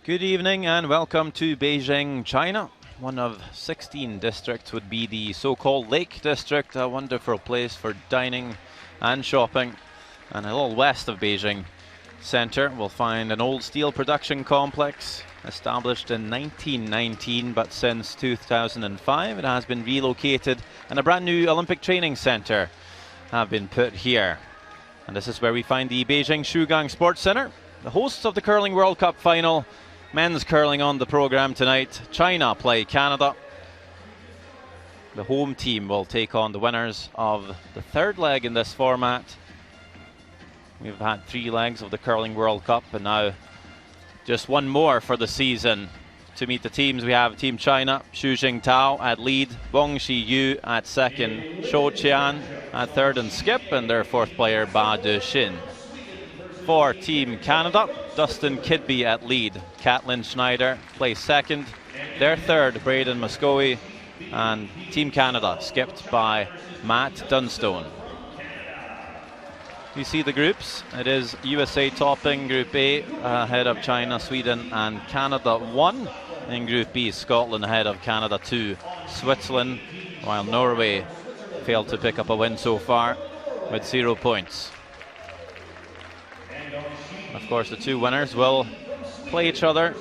Good evening and welcome to Beijing, China. One of 16 districts would be the so-called Lake District, a wonderful place for dining and shopping. And a little west of Beijing Center, we'll find an old steel production complex established in 1919, but since 2005 it has been relocated and a brand new Olympic training center have been put here. And this is where we find the Beijing Shugang Sports Center, the hosts of the Curling World Cup final. Men's curling on the program tonight. China play Canada. The home team will take on the winners of the third leg in this format. We've had 3 legs of the Curling World Cup and now just one more for the season. To meet the teams, we have Team China, Xu Jingtao at lead, Wang Xiyu at second, Shou Qian at third and skip, and their fourth player, Ba Dexin. For Team Canada, Dustin Kidby at lead, Caitlin Schneider plays second, their third, Braden Muscovy, and Team Canada skipped by Matt Dunstone. You see the groups. It is USA topping Group A ahead of China, Sweden and Canada 1. In Group B, Scotland ahead of Canada 2, Switzerland, while Norway failed to pick up a win so far with 0 points. Of course, the 2 winners will play each other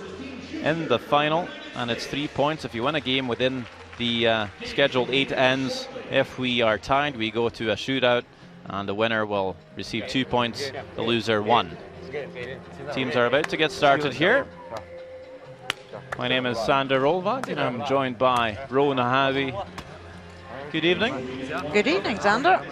in the final, and it's 3 points if you win a game within the scheduled 8 ends. If we are tied, we go to a shootout, and the winner will receive 2 points, the loser 1. Teams are about to get started here. My name is Sander Rolvad, and I'm joined by Rona Havi. Good evening. Good evening, Sander.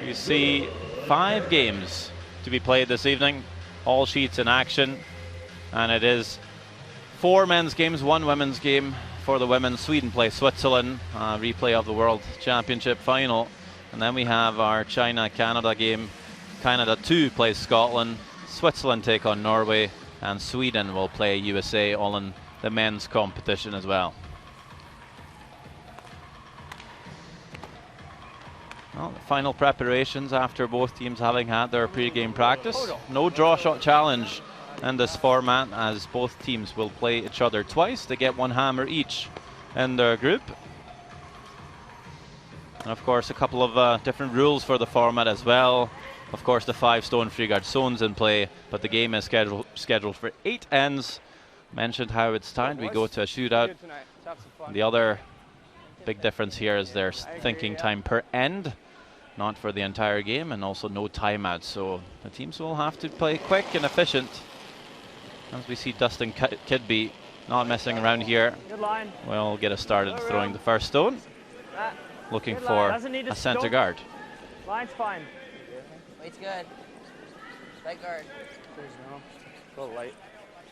You see 5 games to be played this evening, all sheets in action, and it is 4 men's games, 1 women's game. For the women, Sweden play Switzerland, replay of the World Championship final, and then we have our China-Canada game. Canada 2 plays Scotland, Switzerland take on Norway, and Sweden will play USA, all in the men's competition as well. Well, the final preparations after both teams having had their pre-game practice. No draw shot challenge in this format, as both teams will play each other twice. They get 1 hammer each in their group. And of course, a couple of different rules for the format as well. Of course, the 5-stone free-guard zones in play, but the game is scheduled for 8 ends. Mentioned how it's timed. We go to a shootout. The other big difference here is there's thinking time per end, not for the entire game, and also no timeouts. So the teams will have to play quick and efficient. As we see Dustin Kidby not messing around here. We'll get us started throwing the first stone. Looking for a center guard. Line's fine. Weight's good. Right guard. A little light.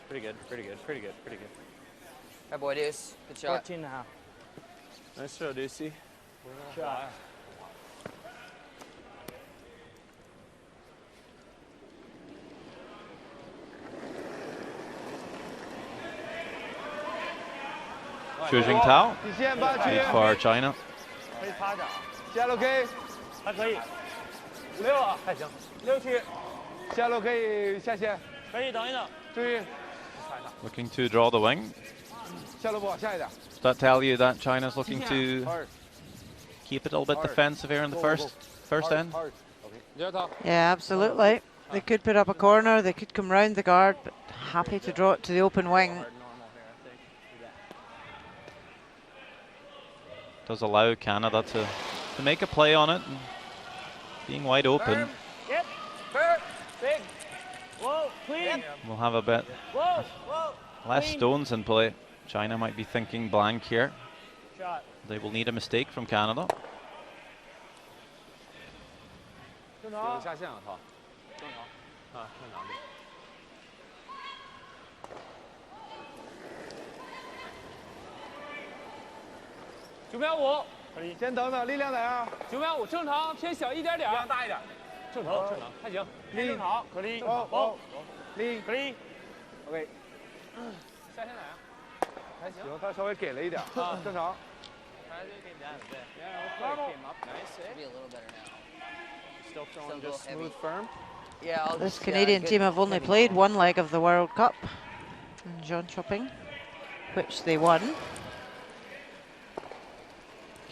Pretty good, pretty good, pretty good, pretty good. Right, boy, Deuce. Good shot. 14.5. Nice throw, Deucey. Shot. Xu Jingtao, lead for China. 可以趴着，下路可以，还可以，5-6啊，还行，6区，下路可以下线，可以等一等，注意， Looking to draw the wing. 下路不好，下一点。 Does that tell you that China's looking to keep it a little bit defensive here in the first end? Yeah, absolutely. They could put up a corner, they could come round the guard, but happy to draw it to the open wing. Does allow Canada to make a play on it, and being wide open. Yep. Big. Whoa, clean. We'll have a bit Whoa, whoa. less Clean. stones in play. China might be thinking blank here. Shot. They will need a mistake from Canada. 正常。下线了，操。正常。啊，正常。9.5，可以。先等等，力量点啊。 9.5正常，偏小一点点。量大一点。正常，正常，还行。正常，可以。哦，力可以。 ，OK。下线哪呀？还行。行，他稍微给了一点，正常。 Should be a little better now. Still throwing Still just heavy. smooth, firm. Yeah, I'll This just, Canadian good team have only heavy played ball. one leg of the World Cup in John Chopping, which they won.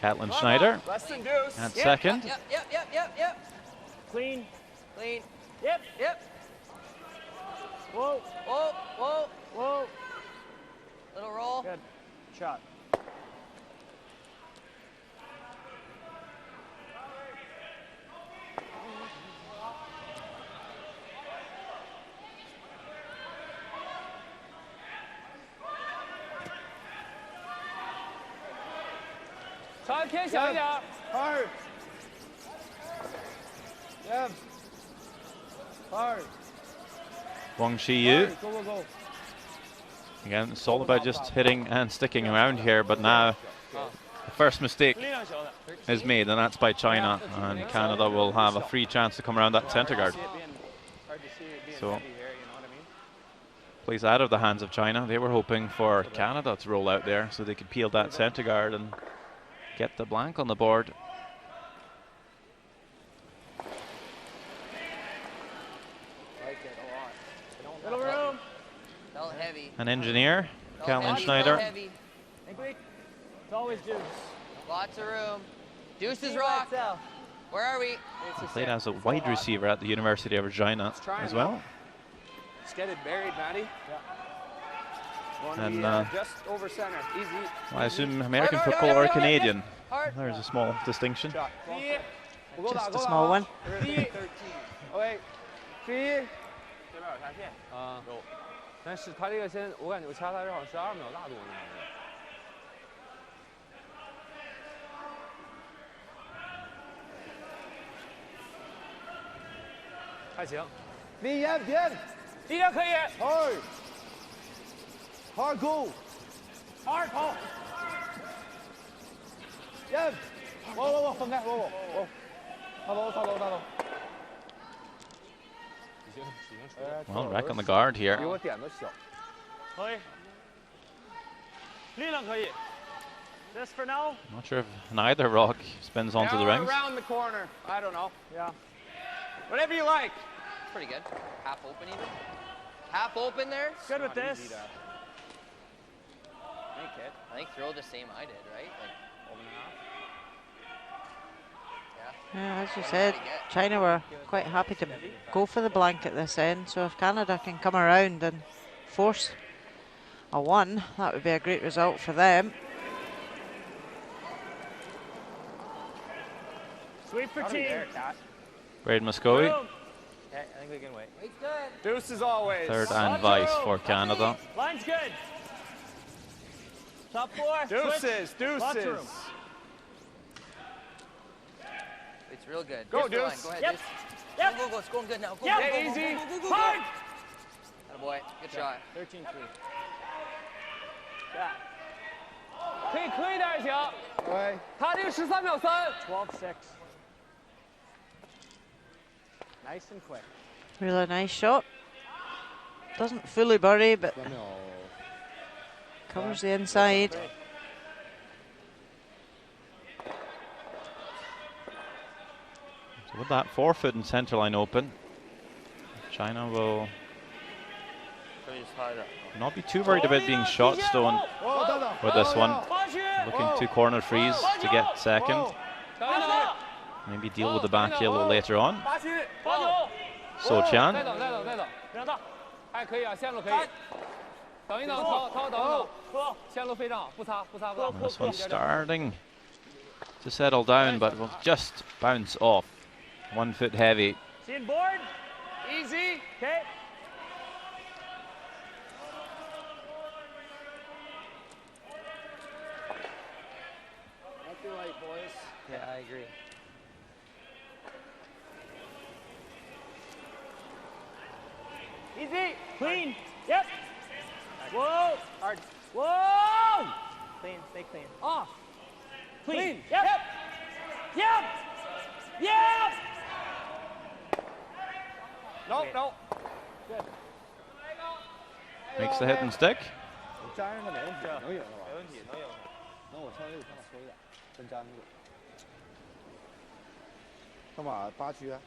Caitlin Schneider Less than deuce. at Yep, second. Yep. Clean. Clean. Yep. Yep. Whoa. Whoa. Whoa. Little roll. Good. Shot. Hard. Yeah. Hard. Wang Shiyu. Go. Again, it's all about just hitting and sticking around here, but now the first mistake is made, and that's by China, and Canada will have a free chance to come around that centre guard. So, plays out of the hands of China. They were hoping for Canada to roll out there so they could peel that centre guard and get the blank on the board. Little room. Felt heavy. An engineer, Felt Caitlin heavy, Schneider. felt heavy. It's always deuce. Lots of room. Deuces rock. Where are we? Played as a wide receiver at the University of Regina as well. Let's get it buried, Maddie. And Just over center. Easy. I assume American football or Canadian. Hard. There's a small distinction. Just a small one. ，OK，3，有。但是他这个先，我感觉我掐他这好像12秒大多呢。还行，你演点一点可以。 ，hard go， 二投。演，我分开，我，插头。 Well, wreck on the guard 比 here. 我点的小。可以。力量可以。This for now. Not sure if neither rock spins onto the rings. Around the corner. I don't know. Yeah. Whatever you like. Pretty good. Half open even. Half open there. Good with this. I think throw the same I did, right? Like, Yeah, as you said, China were quite happy to go for the blank at this end, so if Canada can come around and force a 1, that would be a great result for them. Sweep for team. Braden Muscovy, Yeah, I think we can wait. it's good. Deuces always. third and vice for Canada. Line's good. Top 4. Deuces. Deuces. Room. It's real good. Go, Here's the line. Deuce. Go ahead, Yep. Deuce. Yep. Go. It's going good now. Go, Yep. go, go, Yeah, easy. Go. Hard. Attaboy. Good shot. 13-3. Yeah. 可以磕一点也行。对，他这个13秒3。12-6. Nice and quick. Really nice shot. Doesn't fully bury, but 3秒。 covers the inside. So with that 4-foot and centre line open, China will not be too worried about being shot stone with this one. Looking to corner freeze to get second. Maybe deal with the back heel a little later on. So Chan. 再等，让大，还可以啊，线路可以。等一等，等，线路非常好，不擦。 This one's starting to settle down, but will just bounce off. 1 foot heavy. Seeing board. Easy. Okay. Might be right, boys. Yeah, I agree. Easy. Clean. Yep. Whoa. Hard. Whoa. Clean. Stay clean. Off. Clean. Yep. No. Good. Makes the hit and stick. 粘上它没问题，能赢了吧？没问题，能赢。那我稍微想收一点，真粘住。干嘛？8区啊？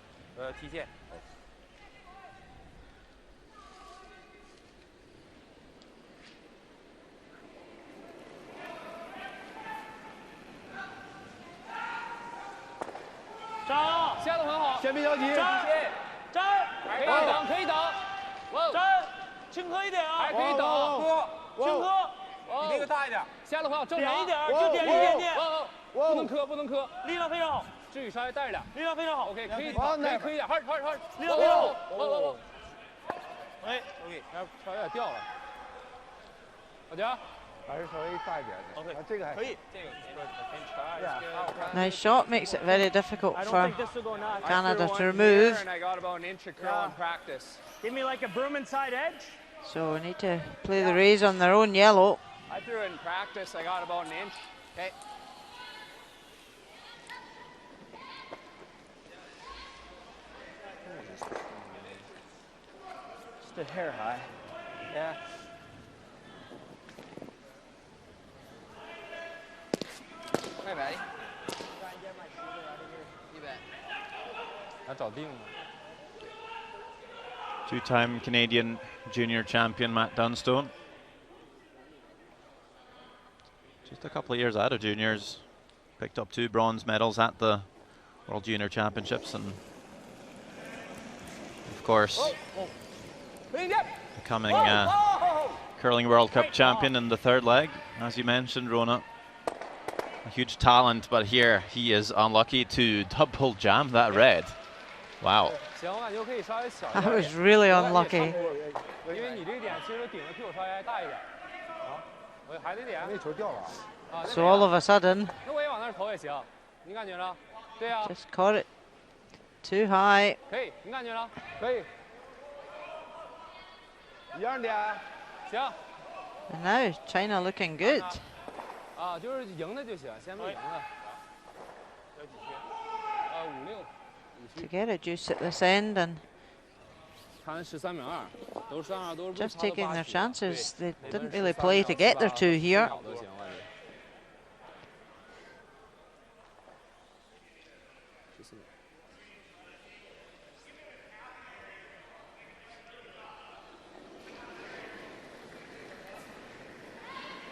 踢线。别着急。站，可以等，可以等。站，轻喝一点啊，还可以等。轻喝，比那个大一点。下的话正常。点一点，就点一点点。不能磕，不能磕。力量非常好，至于稍微带着点。力量非常好。 OK， 可以，可以一点。hard。力量非常好。哎 ，OK， 稍微有点掉了。好家。 还是稍微大一点的。OK，这个还可以。 Nice shot, makes it very difficult I don't for think this will go nuts. Canada to remove. And I got about an inch of curl in practice. Give me like a broom inside edge. So we need to play the raise on their own yellow. I threw it in practice. I got about an inch. Okay. Just a hair high. Yeah. Hey, Maddie. You bet. 还找定了。 Two-time Canadian junior champion Matt Dunstone. Just a couple of years out of juniors, picked up 2 bronze medals at the World Junior Championships, and of course becoming curling World Cup champion in the 3rd leg, as you mentioned, Rona. A huge talent, but here he is unlucky to double jam that red. Wow. I was really unlucky. 因为你这个点其实顶的屁股稍微大一点。好，我还得点。那球掉了。 So all of a sudden, 那我也往那儿投也行，你感觉呢？对呀。 just caught it too high. 可以，你感觉呢？可以。一样点。行。 And now China looking good. 啊，就是赢的就行，先不赢的。有几区？5、6。 To get a juice at this end and 他13秒2，都是3号，都是 just taking their chances. They didn't really play to get their 2 here.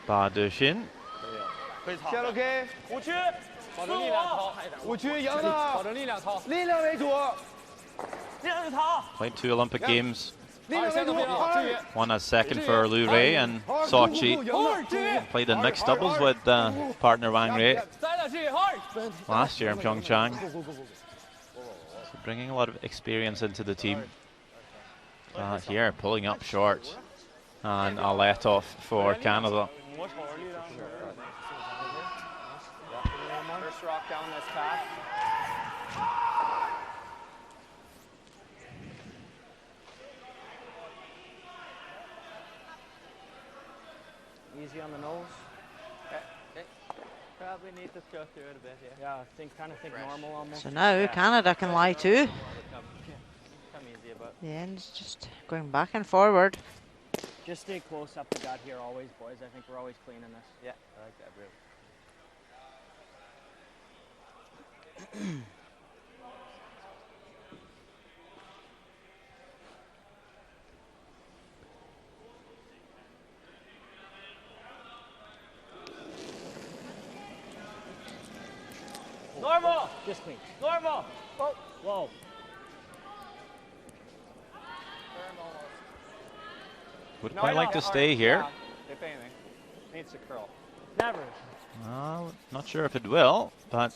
Ba Dushin. 线 OK。 5区，保证力量操5区赢了。保证力量操。力量为主。力量就逃。 Played 2 Olympic Games. 力量为主。 One as second for Lu Rei and Sochi. Played in mixed doubles with partner Wang Rei last year in Pyeongchang. So bringing a lot of experience into the team. Here, pulling up short. And a let off for Canada. First rock down this path. Easy on the nose. Okay. Probably need to go through it a bit, yeah. Yeah, kind of think normal almost. So now Canada can lie too. Come easy, but The end's just going back and forward. just stay close up the gut here always, boys. I think we're always cleaning this. Yeah, I like that, bro. Normal! Just clean. Normal! Oh, whoa. Would quite like to stay here. If anything, needs to curl. Never. Not sure if it will, but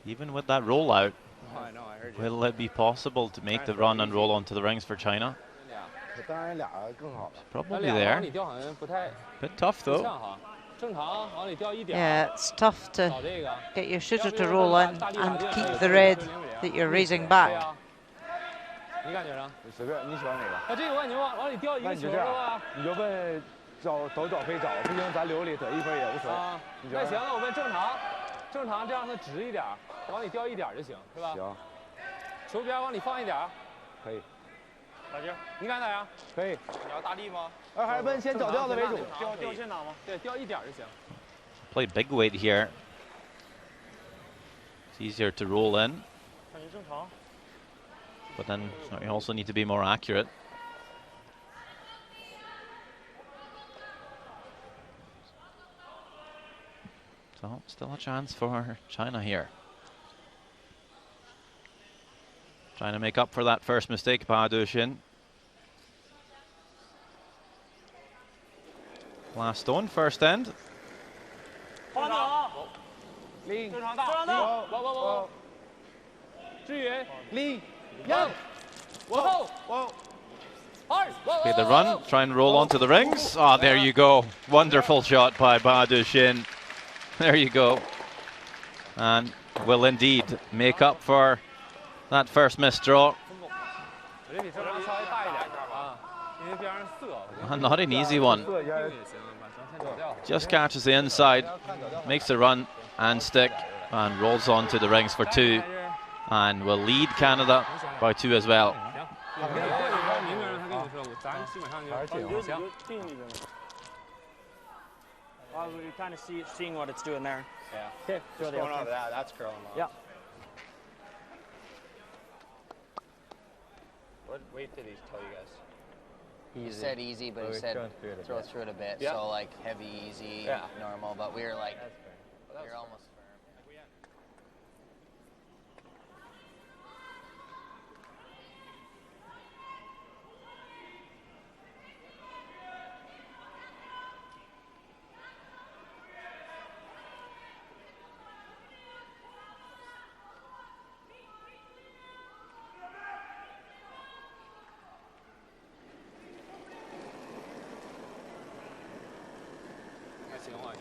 even with that rollout, Oh, I know, I heard you. will it be possible to make the run and roll onto the rings for China? Yeah. 当然俩更好了。 Probably there. Bit tough though. Yeah, it's tough to get your shooter to roll in and keep the red that you're raising back. 你感觉呢？随便，你喜欢哪个？那这个你往里掉一个球是吧？你就问找可以找，不行咱留里得1分也无所谓。那行，那我问正常，这样让它直一点，往里掉1点就行，是吧？行。球边往里放1点。可以。大劲，你敢咋样？可以。你要大力吗？还是问先找掉的为主。掉线档吗？对，掉1点就行。 Play big weight here. It's easier to roll in. 感觉正常。 But then you also need to be more accurate. So still a chance for China here. Trying to make up for that first mistake, Pa Du-shin. Last stone, first end. 放好，零，正常大，正常大，支援，零，往后，二， Okay, the run, try and roll onto the rings. Ah, there you go. Wonderful shot by Pa Du-shin. There you go. And will indeed make up for that first missed draw. 我这比正常稍微大一点啊，因为边上色。 Not an easy one. 色也行，把长线走掉。 Just catches the inside, makes the run and stick, and rolls onto the rings for 2. And will lead Canada by 2 as well. 行，明白让他跟你说，咱基本上就行。 You're kind of seeing what it's doing there. Yeah. Okay, Just going on to that. That's curling off. Yeah. What weight did he tell you guys? He said easy, but he said throw through it a bit. Yeah. So like heavy, easy, Yeah. normal. But we were like, we were almost firm.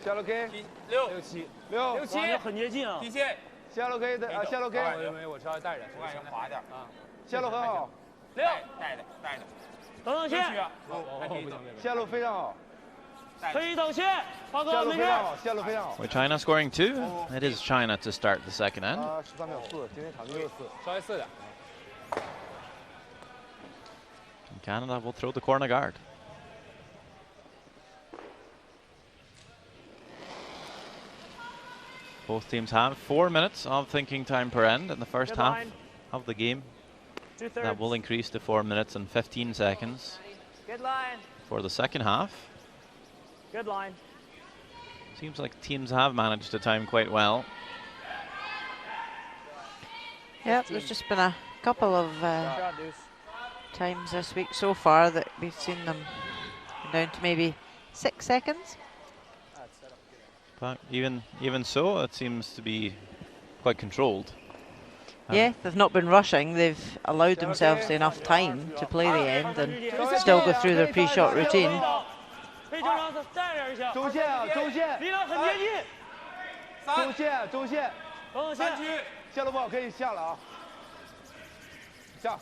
Shallow K， 6、7、 6， 7，很接近啊。底线。 Shallow K 的，Shallow K， 没，我稍微带着，我感觉滑点啊。 Shallow 很好6，等等线， ，Shallow 非常好 可以等线，涛哥，Shallow 没事。非常好，Shallow 非常好。 With China scoring 2, it is China to start the second end. 13秒4，今天场地64。稍微4点。 And Canada will throw the corner guard. Both teams have 4 minutes of thinking time per end in the first Good half line. of the game. 2/3. That will increase to 4 minutes and 15 seconds Good line. for the second half. Good line. Seems like teams have managed to time quite well. Yep, there's just been a couple of Shot, Deuce. times this week so far that we've seen them down to maybe 6 seconds. But even so, it seems to be quite controlled. Yeah, they've not been rushing. They've allowed themselves enough time to play the end and still go through their pre-shot routine. 可以正常站着一下。中线啊，中线，离得很接近。中线，中线，等等线。下路不好可以下了啊，下，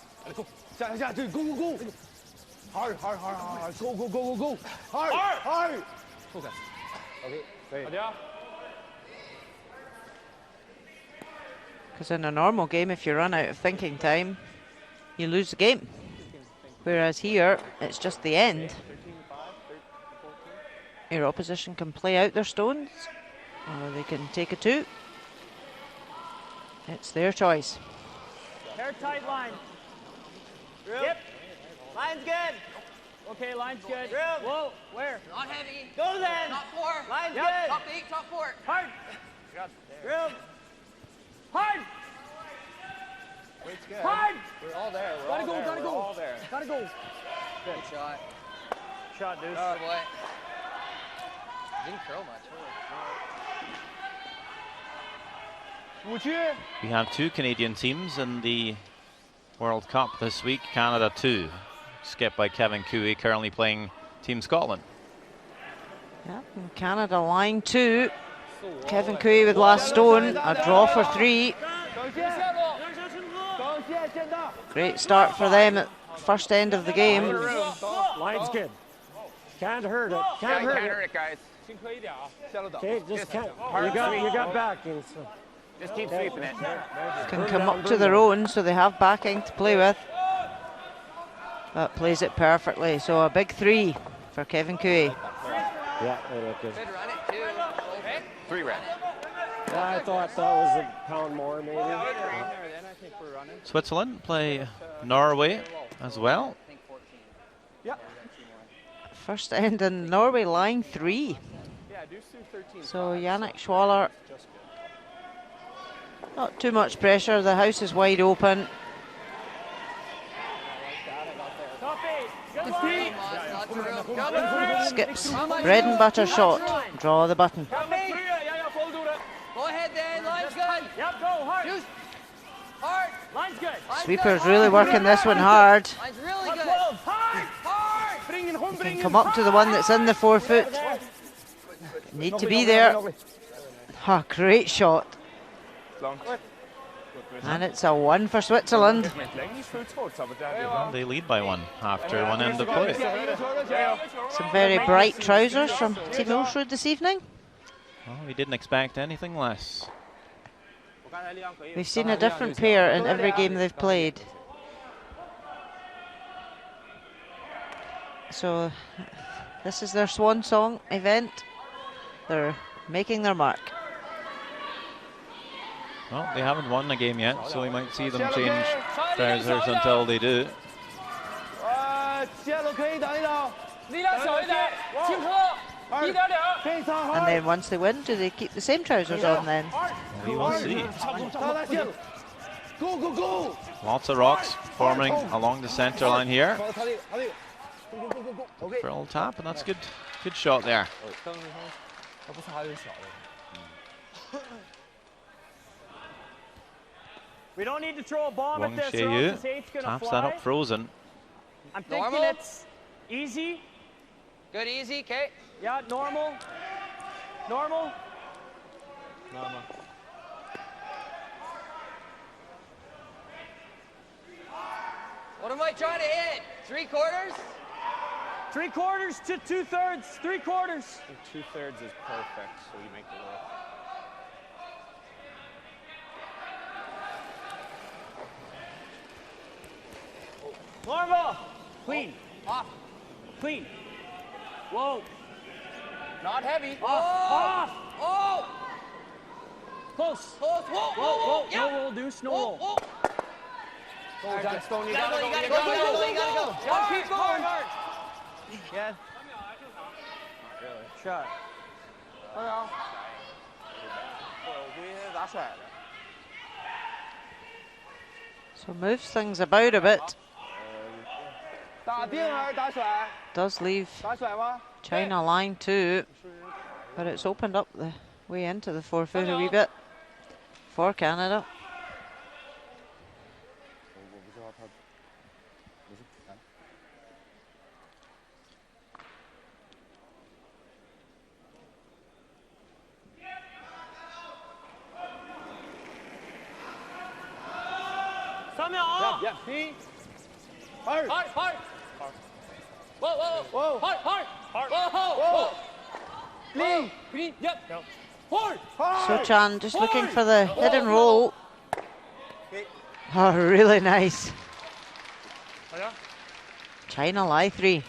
对，go go go，hard go go go go go， hard focus， OK， 可以。好的。 Because in a normal game, if you run out of thinking time, you lose the game. Whereas here, it's just the end. Your opposition can play out their stones, or they can take a 2. It's their choice. Hair tight line. Yep. Line's good. Okay, line's good. Whoa, where? Not heavy. Go then. Not 4. Line's Yep. good. Top 8, top 4. Hard. Groove. Hard. Weight's good. Hard. We're all there. We're Gotta all go, there. gotta We're go. all there. Gotta go. Good shot. Shot, Deuce. Good boy. Didn't curl much. 5区。 We have 2 Canadian teams in the World Cup this week. Canada 2, skipped by Kevin Cooey, currently playing Team Scotland. Yeah, and Canada line 2. Kevin Cooey with last stone. A draw for 3. 等线，等线，线到。 Great start for them at first end of the game. Line's good. Can't hurt it. Can't hurt it. guys. 辛苦一点啊。下路等。 Okay, just can't. You got backing. So. Just keep sweeping it. Can come up to their own, so they have backing to play with. That plays it perfectly. So a big 3 for Kevin Cooey. Yeah, they look good. Could run it too. 3 red. Yeah, I thought that was a pound more, maybe. Switzerland play Norway as well. I think 14. Yeah. First end in Norway line 3. Yeah, do 13. So Yannick Schwaller. Not too much pressure. The house is wide open. Skips bread and butter shot. Draw the button. Go ahead, Dan. Line's good. Yep, go hard. Juice. Hard. Line's good. Sweeper's really working this one hard. Line's really good. Hard. Can come up to the one that's in the 4 foot. Need to be there. Oh, great shot. And it's a 1 for Switzerland. Well, they lead by 1 after 1 end of play. Some very bright trousers from Team Ulsrud this evening. Well, we didn't expect anything less. We've seen a different pair in every game they've played. So this is their swan song event. They're making their mark. Well, they haven't won a game yet, so we might see them change trousers until they do. And then once they win, do they keep the same trousers on then? We will see. Go, go, go! Lots of rocks forming along the center line here. For a little tap, and that's good. Good shot there. We don't need to throw a bomb Wang at this, or Xie else this eight's gonna taps fly. that up frozen. I'm thinking Normal. it's easy. Good, easy, okay. Yeah, normal. Normal. What am I trying to hit? 3/4? 3/4 to 2/3. 3/4. 2/3 is perfect, so you make the work. Normal. Clean. Off. Clean. Whoa. Not heavy. Off. Oh! Close. Close. Whoa, Whoa, whoa, whoa. Yeah. No roll, Deuce. No Whoa, roll. whoa. Go, John Stone, You gotta go, you gotta go, you gotta go, you gotta go. John, keep going. Yeah. Shot. So moves things about a bit. Does leave China line 2, but it's opened up the way into the 4 foot a wee bit for Canada. Yeah, yeah. Hard. Hard, hard. Whoa, whoa, Whoa. hard, hard. Hard. Whoa, whoa. Clean, clean, yep. Hard. So Chan just looking for the hidden roll. Oh, really nice. China lie 3.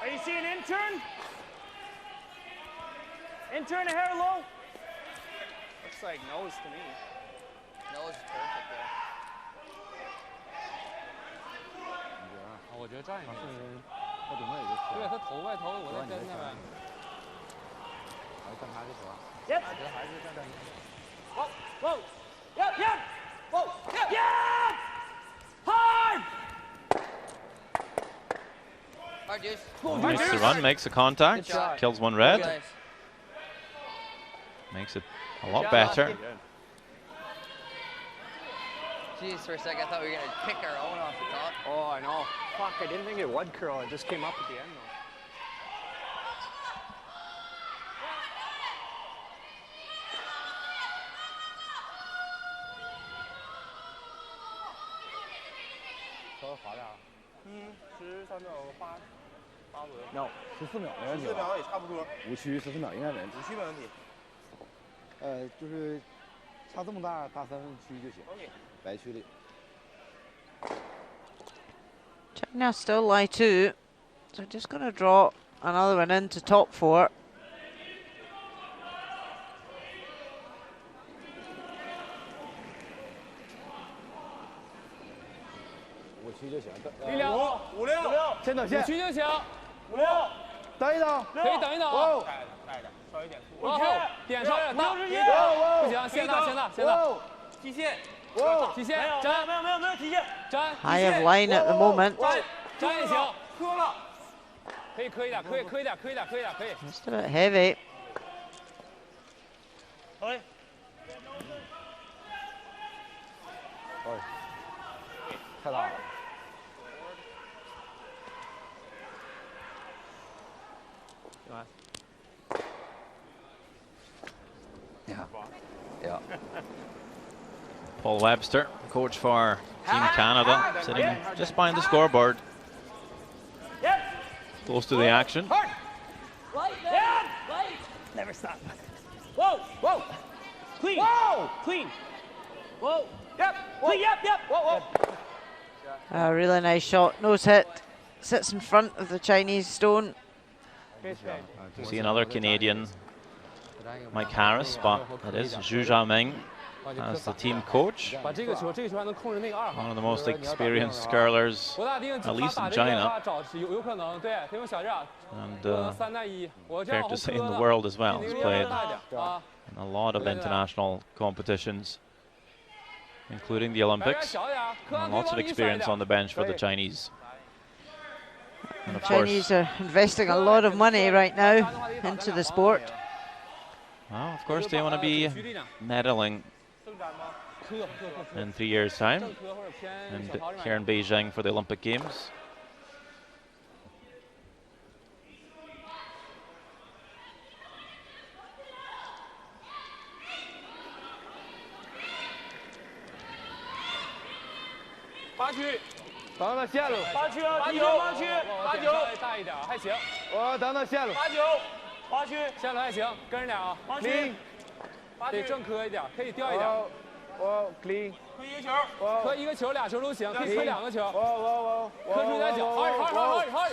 Are you seeing intern? Intern a hair low? Looks like nose to me. Nose is perfect there. 我觉得站一下。对，他头外头，我在跟那边。 Yep. Whoa, whoa. Yep, yep. Whoa, yep, yep. Hard. Hard, Deuce. Makes the run, makes the contact, Good shot. kills one red, Nice. makes it a lot better. Jeez, for a second I thought we were gonna pick our own off the top. Oh, I know. Fuck, I didn't think it would curl. It just came up at the end, though. No, 14秒没问题。14秒也差不多。5区14秒应该没问题。5区没问题。就是差这么大，大三分区就行。白区里。 China still lie 2, so just going to draw another one into top 4.先等线。5区就行。 56。等一等。可以等一等啊。往后点稍微有点大。不行，线大，线大，线大。极限。High of line at the moment. Just a bit heavy. Yeah. Paul Webster, coach for Team Canada, sitting just behind the scoreboard. Close to the action. Never stop. Whoa, whoa. Clean. Whoa. Clean. Whoa. Yep. Clean. Yep. Whoa, whoa. A really nice shot. Nose hit. Sits in front of the Chinese stone. See another Canadian, Mike Harris, but it is Zhu Zhaoming as the team coach. One of the most experienced curlers, at least in China, and fair to say in the world as well. He's played in a lot of international competitions, including the Olympics, and lots of experience on the bench for the Chinese. And of Chinese are investing a lot of money right now into the sport. Well, of course, they want to be medaling in 3 years' time, and here in Beijing for the Olympic Games.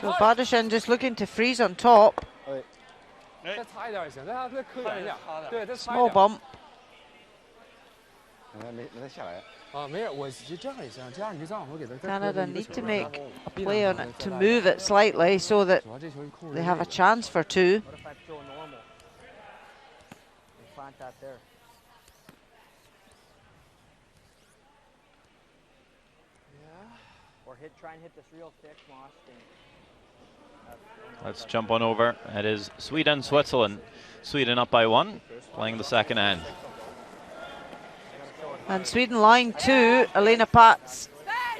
So Badishan just looking to freeze on top. Small bump. Canada need to make a play on it to move it slightly so that they have a chance for two. What if I throw normal? Find that there. Yeah. Or try and hit this real thick, Moss. Let's jump on over. It is Sweden, Switzerland. Sweden up by 1, playing the second end. And Sweden line 2, Elena Pats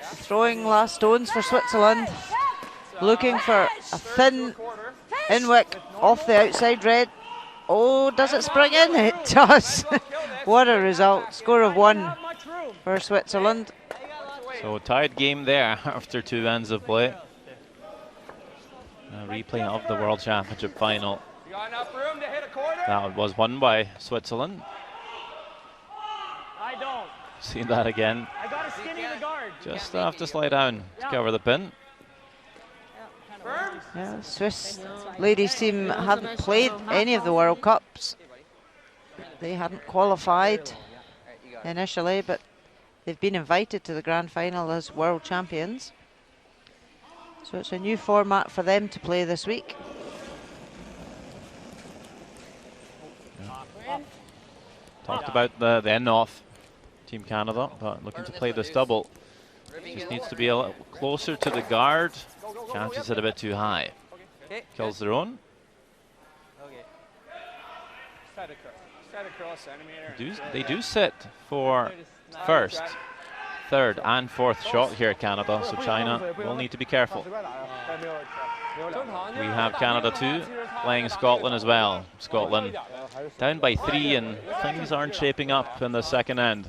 throwing last stones for Switzerland. Looking for a thin Inwick off the outside red. Oh, does it spring in? It does. What a result. Score of 1 for Switzerland. So tied game there after 2 ends of play. A replay of the World Championship final. That was won by Switzerland. I don't. See that again. I got a skinny the guard. Just have to slide down to cover the pin. Yeah, Swiss ladies team hadn't played any of the World Cups. They hadn't qualified initially, but they've been invited to the grand final as world champions. So it's a new format for them to play this week. Talked about the end off Team Canada, but looking to play this double. Just needs to be a little closer to the guard. Catches it a bit too high. Kills their own. They do sit for first, third and fourth shot here at Canada, so China will need to be careful. We have Canada 2 playing Scotland as well. Scotland down by 3 and things aren't shaping up in the second end.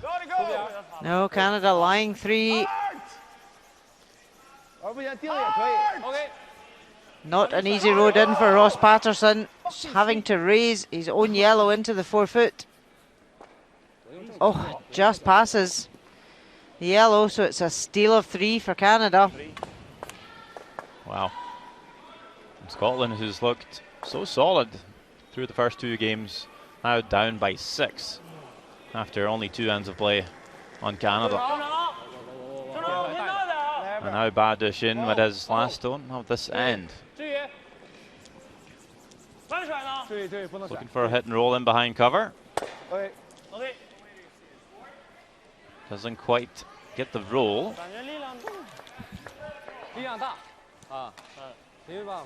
No, Canada line 3. Not an easy road in for Ross Patterson, having to raise his own yellow into the 4 foot. Oh, just passes the yellow, so it's a steal of 3 for Canada. Wow. And Scotland, who's looked so solid through the first 2 games, now down by 6 after only 2 ends of play on Canada. And now Badish in with his last stone of this end. Looking for a hit and roll in behind cover. Doesn't quite get the roll. 感觉力量重。力量大啊，因为吧，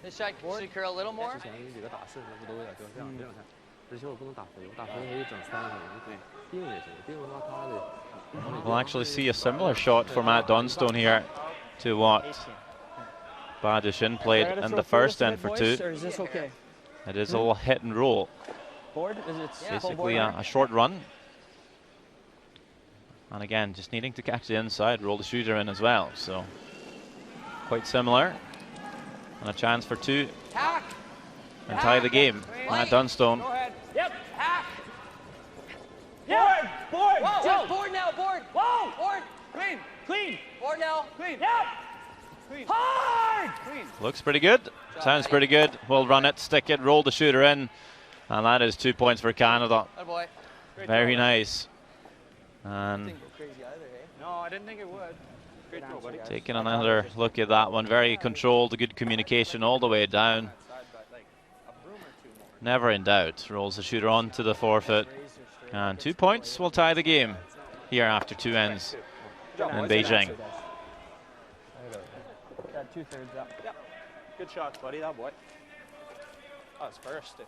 This shot should curl a little more. 之前有几个打4十不都有点这样这样看，而且我不能打飞，我打飞可以整3分，对，定也行，定的话他得。 We'll actually see a similar shot for Matt Dunstone here to what Badishin played in the first end for 2. Or is this okay? It is a little hit and roll. Board? Is it Basically a short run. And again, just needing to catch the inside, roll the shooter in as well. So quite similar. And a chance for 2. Hack. And tie the game. Matt Dunstone. Go ahead. Yep. Hack. Board. Board. Whoa. Go. Board now. Board. Whoa. Board. Clean. Clean. Board now. Clean. Yep. Clean. Hard. Clean. Looks pretty good. Sounds pretty good. We'll run it, stick it, roll the shooter in. And that is 2 points for Canada. Good boy. Very nice. And No, I didn't think it would. Great throw, buddy. taking another look at that one. Very controlled, good communication all the way down. Never in doubt. Rolls the shooter onto the forefoot. And 2 points will tie the game here after 2 ends in Beijing. Got 2/3 up. Yep. Good shots, buddy. That boy. Oh, it's first.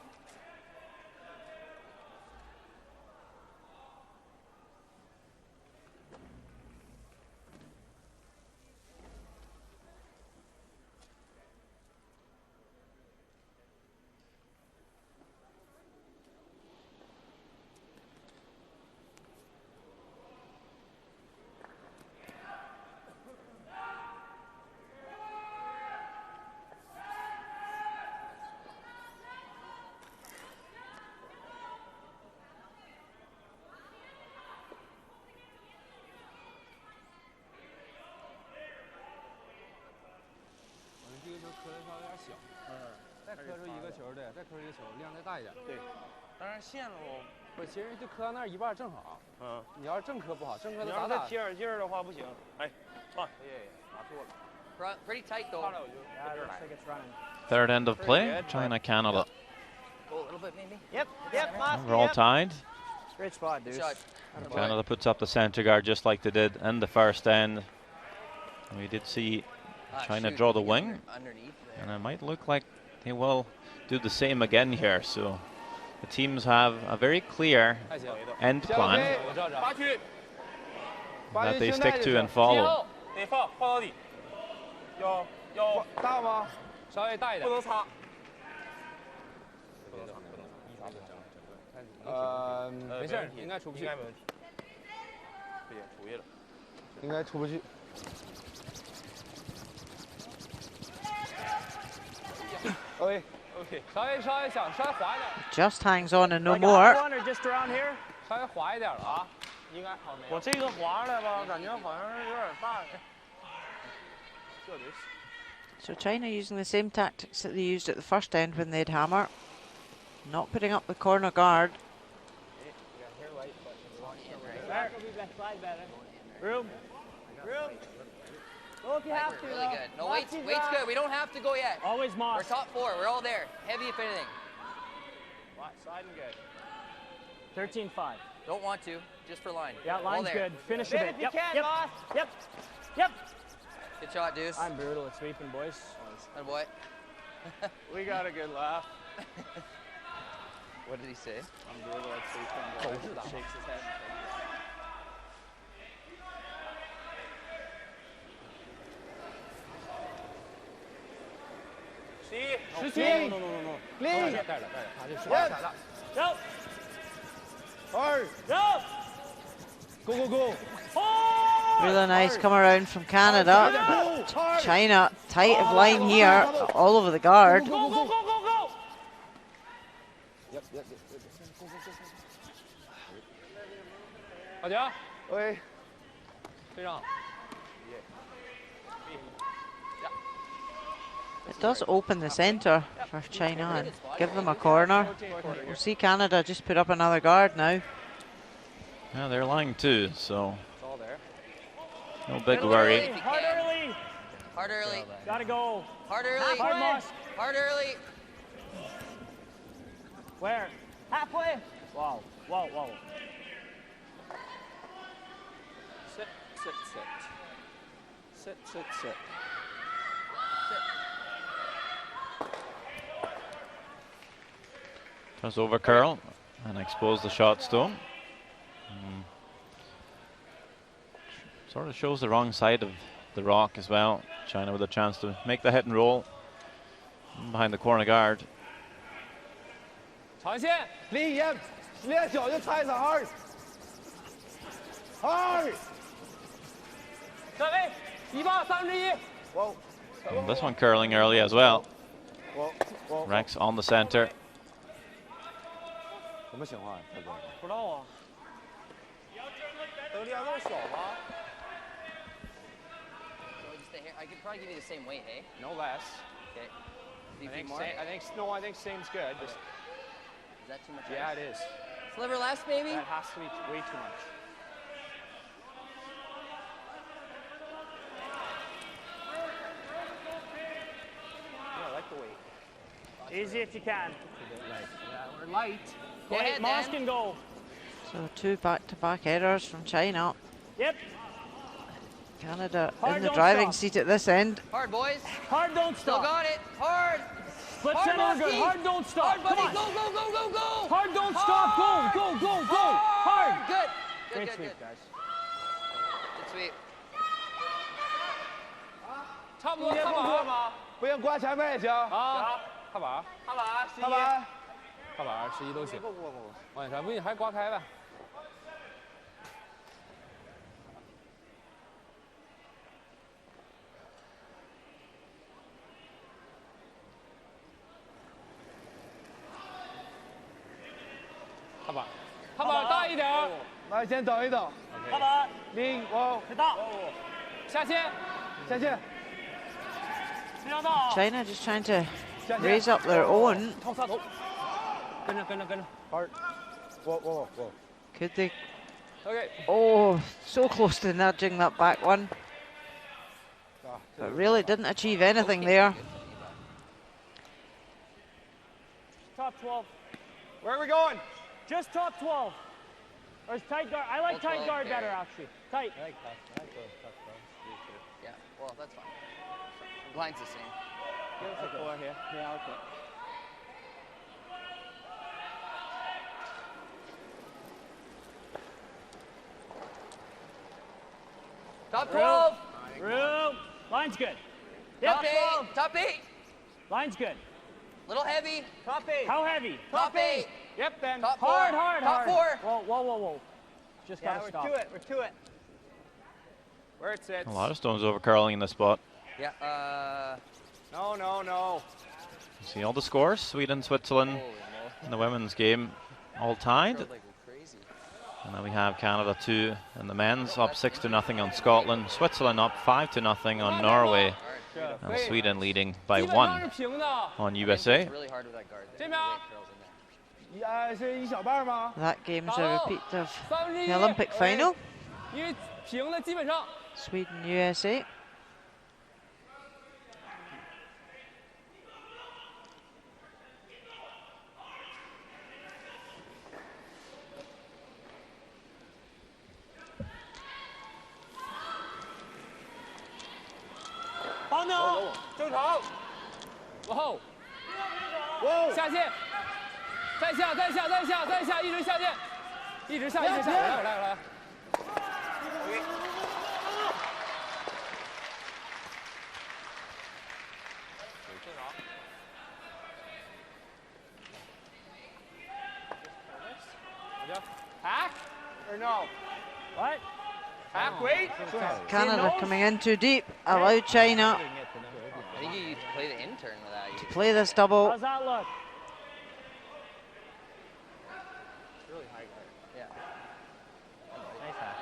不，其实就磕到那儿一半正好。你要是正磕不好，正磕你的咋打？要是再贴点劲儿的话不行。哎，放。拿错了。 Pretty tight though. Yeah, it looks like it's running. Third end of play, China, Canada. Go a little bit maybe. Yep. Yep. Moss, We're all yep. tied. Great spot, dude. Shot. Canada puts up the center guard just like they did in the first end. And we did see China Shoot, draw the maybe wing. underneath there. And it might look like they will do the same again here. So the teams have a very clear 还行。 end plan 我知道。八区。 that they stick to and follow. 得放到底。要大吗？稍微大一点。不能擦。没事，应该出不去。应该没问题。不行，出去了。应该出不去。OK。 稍微想稍微滑一点， Just hangs on and no Like more. one or just around here? 稍微滑一点了啊。应该好没有。我这个滑来吧，感觉好像是有点大。这得。 So China using the same tactics that they used at the first end when they'd hammer. Not putting up the corner guard. Room. Go if you have to. Really good. No, weight's good. We don't have to go yet. Always We're Moss. top 4. We're all there. Heavy if anything. Sliding good. 13-5. Don't want to. Just for line. Yeah, All line's there. good. Finish a bit. Yep. Yep. Yep. Good shot, Deuce. I'm brutal at sweeping, boys. Good boy. We got a good laugh. What did he say? I'm brutal at sweeping. Boys. Shakes his head. See? No. Clean. Go. Hard. Go. Go. Really nice come around from Canada. China tight of line here, all over the guard. Go. Yep. 好球。 OK。非常好。 It does open the centre for China and give them a corner. We'll see Canada just put up another guard now. Yeah, they're lying too, so It's all there. no big worry. Hard early. Hard early. Gotta go. Hard early. Hard Moss. Hard early. Where? Halfway. Wow. sit, sit. Sit, sit, sit. Just over curl and expose the shot stone. Sort of shows the wrong side of the rock as well. China with a chance to make the hit and roll behind the corner guard. 长线，离眼，练脚就踩上二，二。站位，1/8，1/3。Whoa. And this one curling early as well. Whoa. Whoa. Rex on the center. 什么情况，大哥？不知道啊。得力量那么小吗 I could probably give you the same weight, hey? ？No less. Okay. I think I think same's good. Just, Is that too much? yeah, ice? it is. Sliver less, maybe? That has to be way too much. Yeah, I like the weight. Easy if you can. Yeah, we're light. Go ahead, Moss Dan. can go. So 2 back-to-back errors from China. Yep. Canada Hard, in the don't driving stop. seat at this end. Hard, boys. Hard, don't Still stop. got it. Hard. Split Hard, center, good. Mosky. Hard, don't stop. Hard, buddy. Come Go, on. go, go, go, go. Hard, don't stop. Go, go, go, go. Hard. Good. Good, Great good, sweep, good. guys. Good sweep. 差不多看板吗？不用挂前面也行。啊，看板，看板，看板。踏板11都行。往前传，不行还是刮开吧。踏板，看板大一点。来，先等一等。看板，零，我太大。下线，下线。非常大。 China just trying to raise up their own. 头上头，跟着跟着跟着。好，我。 Could they? OK。 Oh, so close to nudging that back one. But really didn't achieve anything there. Top 12. Where are we going? Just top 12. Or is tight guard? I like Top tight 12, guard better, Barry. actually. Tight. Yeah, well, that's fine. Blind's the same. Give us a floor here. Yeah, okay. Top 12. Room. Line's good. Top Yep, 8. Top 8. Line's good. Little heavy. Top 8. How heavy? Top 8. Yep, then. Top hard, 4. hard, Top hard. 4. Whoa. Just gotta stop. We're to it. Where it sits. A lot of stones over curling in this spot. Yeah, No. You see all the scores. Sweden, Switzerland in the women's game all tied. like crazy. And then we have Canada 2 in the men's, up 6-0 on Scotland. Switzerland up 5-0 on Norway. And Sweden leading by 1 on USA. It's really hard with that guard. Jimmy. The weight curls in there. 是一小半吗？ That game's a repeat of the Olympic final. 因为平的基本上 Sweden, USA. No. 正常。往后。下线。再下，一直下线。一直下。来。Hack or no? What? Hack weight? Canada coming in too deep. Allowed China I think you play the intern with that. to play this double. How's that look? Really high guard. Yeah. Nice hack.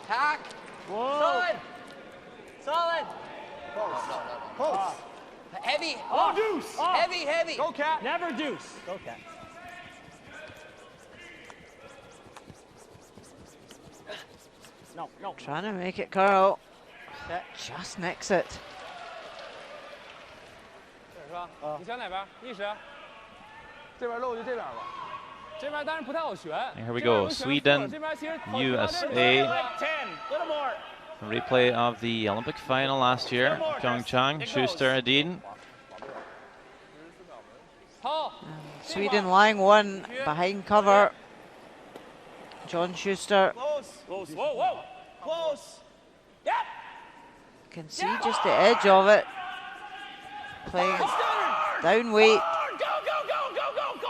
Hack. Whoa. Solid. Close. Heavy. Oh, deuce. Heavy. Go cat. Never deuce. Go cat. No. Trying to make it curl. Just nicks it. 是吧？你想哪边？意识。这边漏就这边吧。这边当然不太好旋。 Here we go, Sweden, USA. A replay of the Olympic final last year. Pyeongchang, Schuster, Edin. Sweden lying one behind cover. John Schuster. Close. Whoa. Close. Yep. Can see just the edge of it. Playing down weight.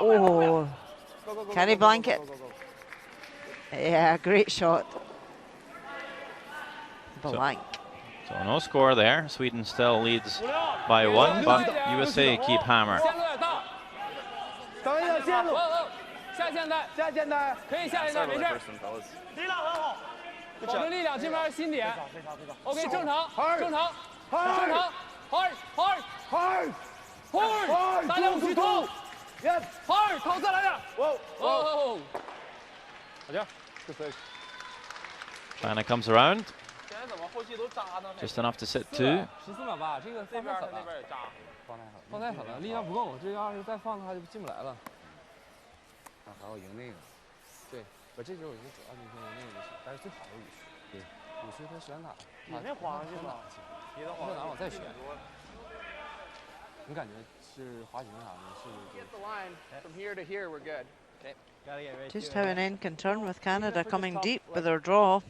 Oh, can he blank it? Yeah, great shot. Blank. So no score there. Sweden still leads by 1, but USA keep hammer. 等一下，线路。下线带，可以下线带，没事。力量很好，保持力量，这边心点。OK， 正常，hard，大家不许偷 ，hard， 偷再来点。哦，好的， China comes around. Just enough to sit 2. 14秒8，这个放太狠了，放太狠了，力量不够，这个要是再放的话就进不来了。那还要赢那个。对，我这就是我觉得主要就是赢那个就行，但是最好的武区。对，武区他选哪？你那滑上去吗？别的滑上哪我再选。你感觉是滑行啥的？是。Get the line from here to here, we're good. Okay. Just how an end can turn with Canada coming deep with their draw.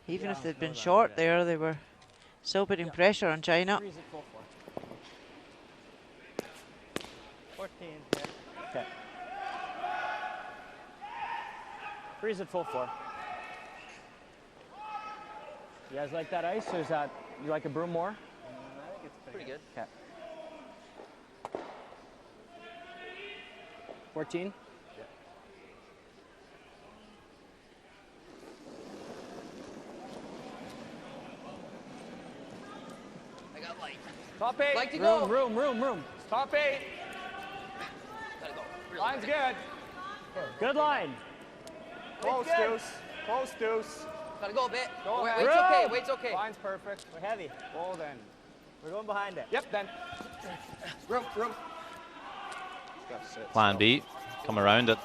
Even if they'd been short there, they were still putting pressure on China. 14. Okay. Freeze at full 4. You guys like that ice, or is that you like a broom more? I think it's pretty good. Okay. 14. Top 8. Like to go. Room. Top 8. Gotta go. Really Line's good. good. Good line. Close, Deuce. Gotta go a bit. Go ahead. Wait's okay. Wait's okay. Line's perfect. We're heavy. Well then. We're going behind it. Yep, then. Room. Plan B. Come around it.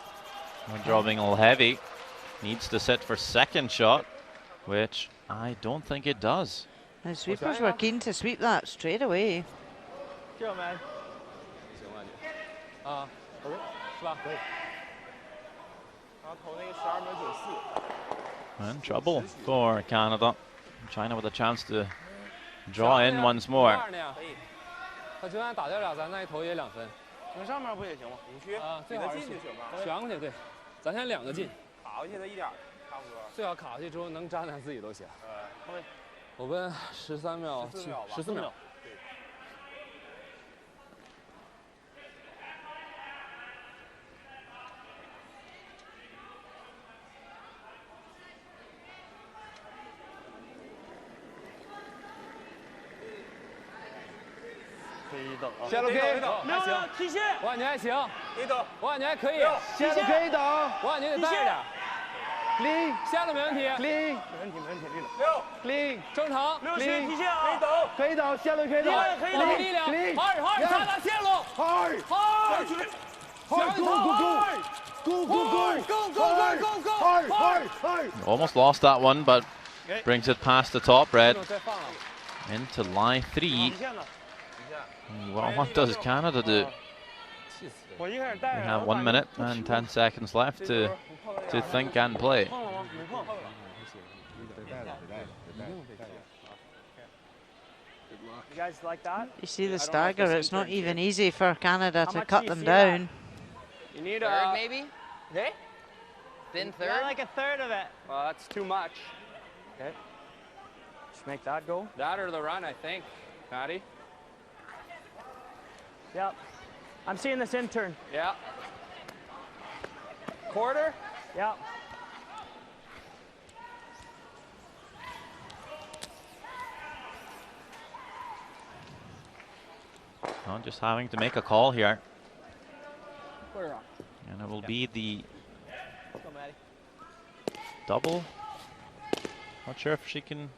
We're dropping a little heavy. Needs to sit for second shot, which I don't think it does. The sweepers were keen to sweep that straight away. Chill, man. 啊，是吧？对。然后投那个12秒94。 And trouble for Canada. China with a chance to draw in once more. 他就算打掉俩，咱再投也2分。从上面不也行吗？五区啊，最好进就行吧。旋过去，对，咱先2个进，卡过去的一点，差不多。最好卡过去之后能沾咱自己都行。我们13秒，14秒。 线路可以等，还行，提线，我感觉还行，你等，我感觉还可以，线路可以等，我感觉得带着点。零，线路没问题，零，六，零，正常， 6区提线啊，可以等，线路可以等，力量，好，擦线路，好，Almost lost that one, but brings it past the top red into line 3. Well, what does Canada do? We have 1 minute and 10 seconds left to think and play. You guys like that? You see the stagger, it's not even easy for Canada to cut them down. You need Third, maybe? Okay. Thin third? Yeah, like a third of it. Well, that's too much. Okay. Just make that go. That or the run, I think, Patty. Yep. I'm seeing this intern. Yeah. Quarter? Yep. Well, just having to make a call here. And it will be the double. Not sure if she can,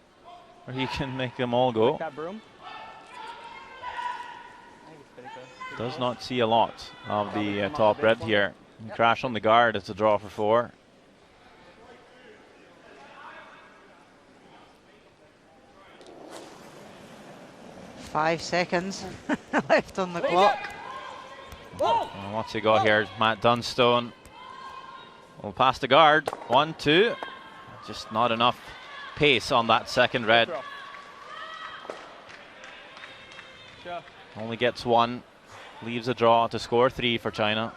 or he can make them all go. That broom. Does not see a lot of the top red here. Crash on the guard. It's a draw for 4. 5 seconds left on the clock. Well, what's he got here? Matt Dunstone will pass the guard. 1, 2. Just not enough pace on that second red. Only gets 1. Leaves a draw to score 3 for China.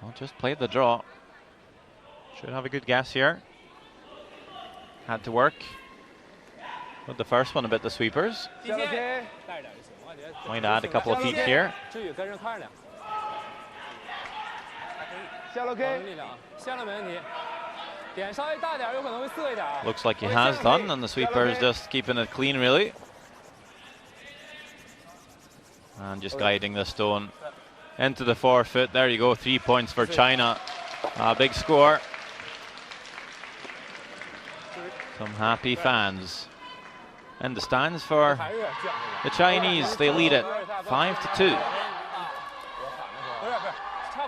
Well, just played the draw. Should have a good guess here. Had to work with the first one a bit, the sweepers. Might add a couple of feet here. Looks like he has done, and the sweepers just keeping it clean, really. And just guiding the stone into the forefoot. There you go, 3 points for China. Big score. Some happy fans in the stands for the Chinese. They lead it 5-2. 差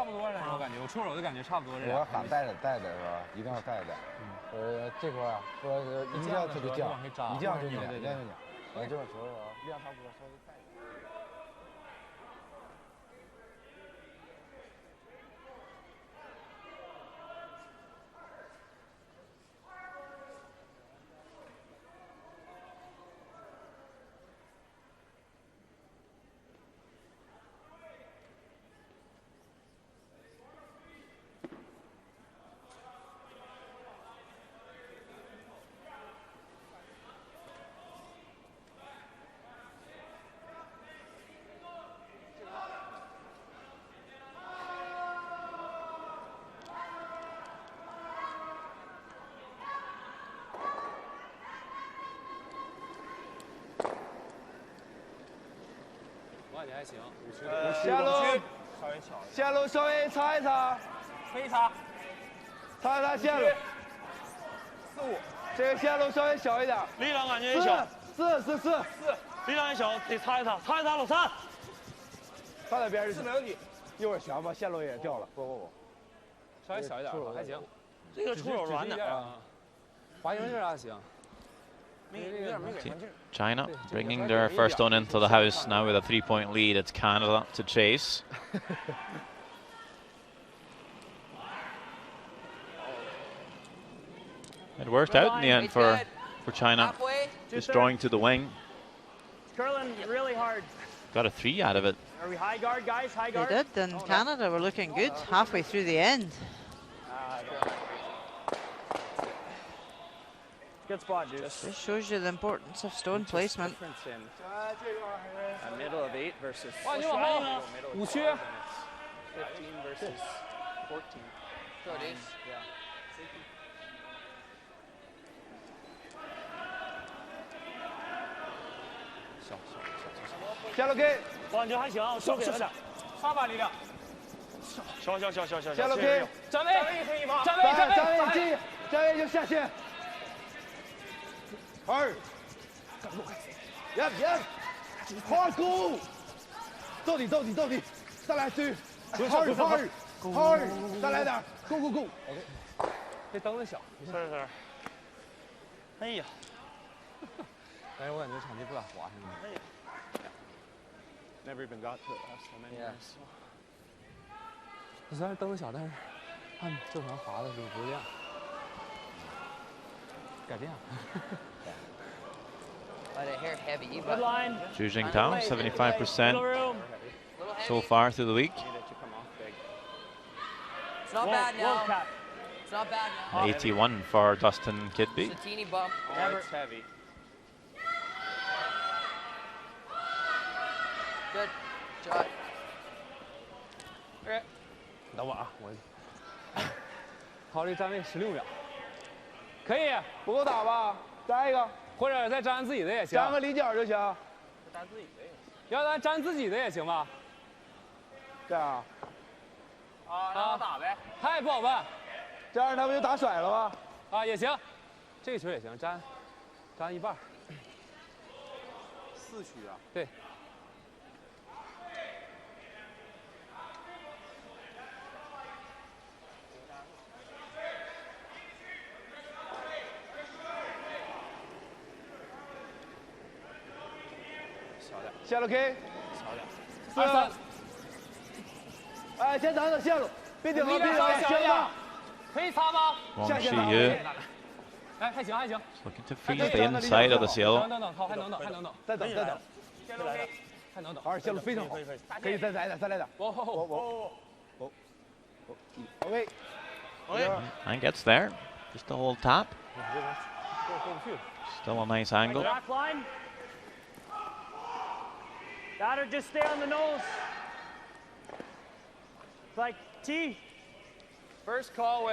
不多了，我感觉我出手的感觉差不多。我喊带着带着是吧？一定要带着。这块啊，说一降它就降，一降就撵，一降就撵。这种球量差不多，稍微带着。还行，下路稍微擦一擦，可以擦，擦一擦下路。4、5，这个下路稍微小一点，力量感觉也小。4，力量也小，得擦一擦，擦一擦，老三。擦在边上，4没问题。一会儿悬吧，下路也掉了。不，稍微小一点，还行。这个出手软点啊，滑行劲还行。 China bringing their first stone into the house now with a 3-point lead. It's Canada to chase. It worked out in the end for China, just drawing to the wing. Curling really hard. Got a 3 out of it. Are we high guard, guys? High guard? They did, and Canada were looking good halfway through the end. Good spot, dude. This shows you the importance of stone placement. A middle of 8 versus 5区 15 versus 14. Go, dude. Yeah. 下路 K， 我感觉还行，输给了点，发把力量。小，下路 K， 站位可以吗？站位，站位就下线。2，hard go， 到底，再来追 ，hard， 再来点 ，go， 这灯子小，是，哎呀，但是我感觉场地不咋滑现在。Never even got to it last time anyways. 虽然灯小，但是按正常滑的时候不是这样。改变了。Good line. Zhu Jingtao, 75% so far through the week. It's not bad now. It's not bad now. 81 for Dustin Kidby. It's a teeny bump. It's heavy. Good. Shot. OK，等会儿啊，我逃离站位16秒，可以，不够打吧？粘一个，或者再粘自己的也行，粘个离角就行。粘自己的也行。要咱粘自己的也行吧？这样啊，让他打呗。他也不好办这样他不就打甩了吗？啊，也行，这个球也行，粘一半。 4区啊。对。小点。线路 K。小点。23。哎，先等等线路，别顶了，别顶了，小一点。可以擦吗？ Wang Shiyu 哎，还行还行。 looking to freeze the inside of the cielo. 等，好，还能等，还能等。再等。线路 K。还能等。好，线路非常好，可以再来点，再来点。哦。 OK。 And gets there. Just a little tap. Still a nice angle. Back line. That or just stay on the nose. It's like T. First call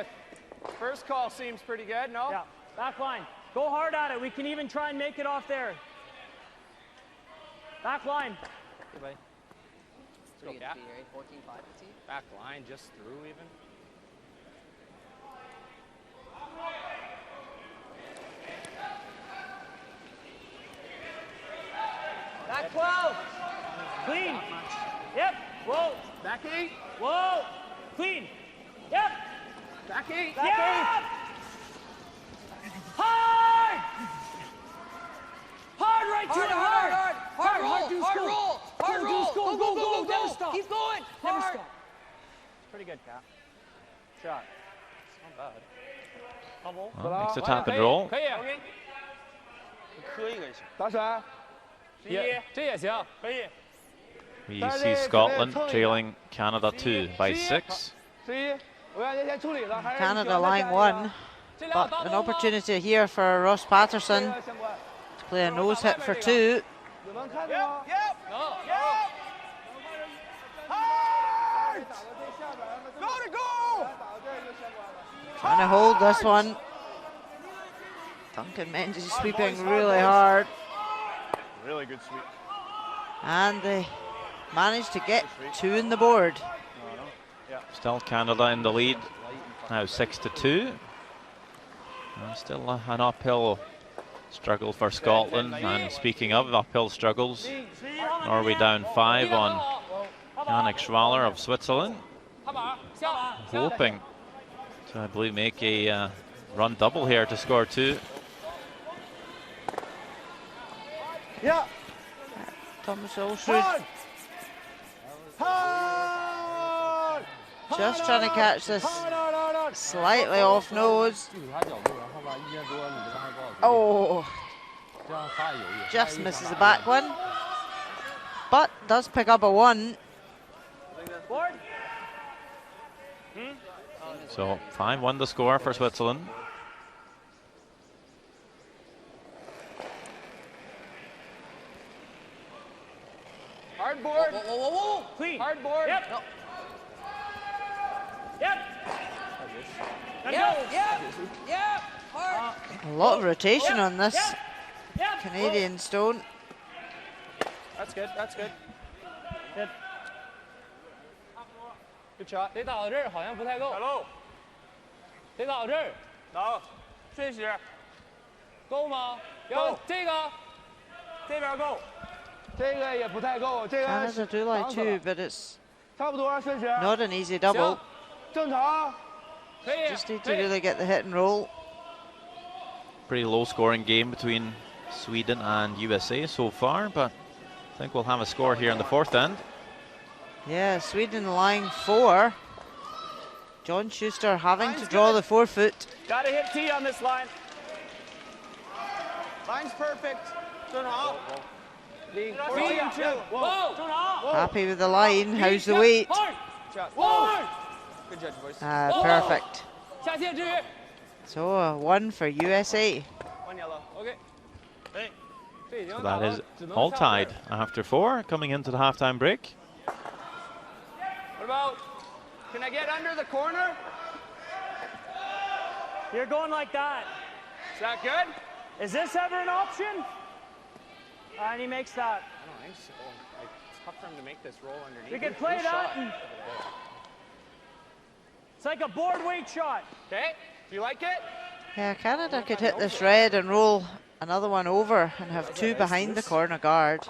seems pretty good, no? Yeah, back line. Go hard at it. We can even try and make it off there. Back line. Good, buddy. Pretty good speed, right? 14.5 to T. Back line, just through even. Back 12. Clean. Yep. Whoa. Back 8. Whoa. Clean. Yep. Back 8. Back 8. Hard. Hard right to the hard. Hard roll. Hard roll. Go. Never stop. Keep going. Never Hard. stop. Pretty good, Cap. Shot. Not bad. Well, makes a tap and roll. 可以。磕一个也行。打甩。这也行。可以。 We see Scotland trailing Canada 2 by 6. 11，我让人先处理了，还是 Canada line 1, but an opportunity here for Ross Patterson to play a nose hit for 2. 有能看见吗？能。 Trying to hold this one. Duncan Menzies sweeping really hard. Really good sweep. And they managed to get 2 in the board. Still Canada in the lead. Now 6-2. Still an uphill struggle for Scotland. And speaking of uphill struggles, Norway down 5 on Yannick Schwaller of Switzerland. Hoping to, I believe, make a run double here to score 2. Yeah. Thomas Olsrud just trying to catch this slightly off nose. Oh, just misses the back one, but does pick up a 1. So 5-1 the score for Switzerland. Hard board. Whoa. Clean. Hard board. Yep. No. Yep. Yep. Hard. A lot of rotation on this Yep. Canadian stone. That's good. That's good. Good. Good shot. 得打到这儿好像不太够。小路。得打到这儿。能。顺时。够吗？要这个。这边够。这个也不太够，这个 Canada do like 2, but it's 差不多顺时。 not an easy double. 正常。可以。 Just need to really get the hit and roll. Pretty low scoring game between Sweden and USA so far, but I think we'll have a score here in the 4th end. Yeah, Sweden line 4. John Schuster having to draw the 4-foot. Gotta hit T on this line. Line's perfect. 正好。14-2. Whoa. Happy with the line. How's the weight? Whoa. Good judge, boys. Perfect. 下线支援。 So a 1 for USA. One yellow. OK。哎，这已经 So 打 that 到 is 只能 all 下线 tied after 4, coming into the halftime break. What about Can I get under the corner? You're going like that. Is that good? Is this ever an option? And he makes that. I don't think so. Like, it's tough for him to make this roll underneath. We can play that. It's like a board weight shot. Okay, do you like it? Yeah, Canada could hit this red and roll another one over and have two behind the corner guard.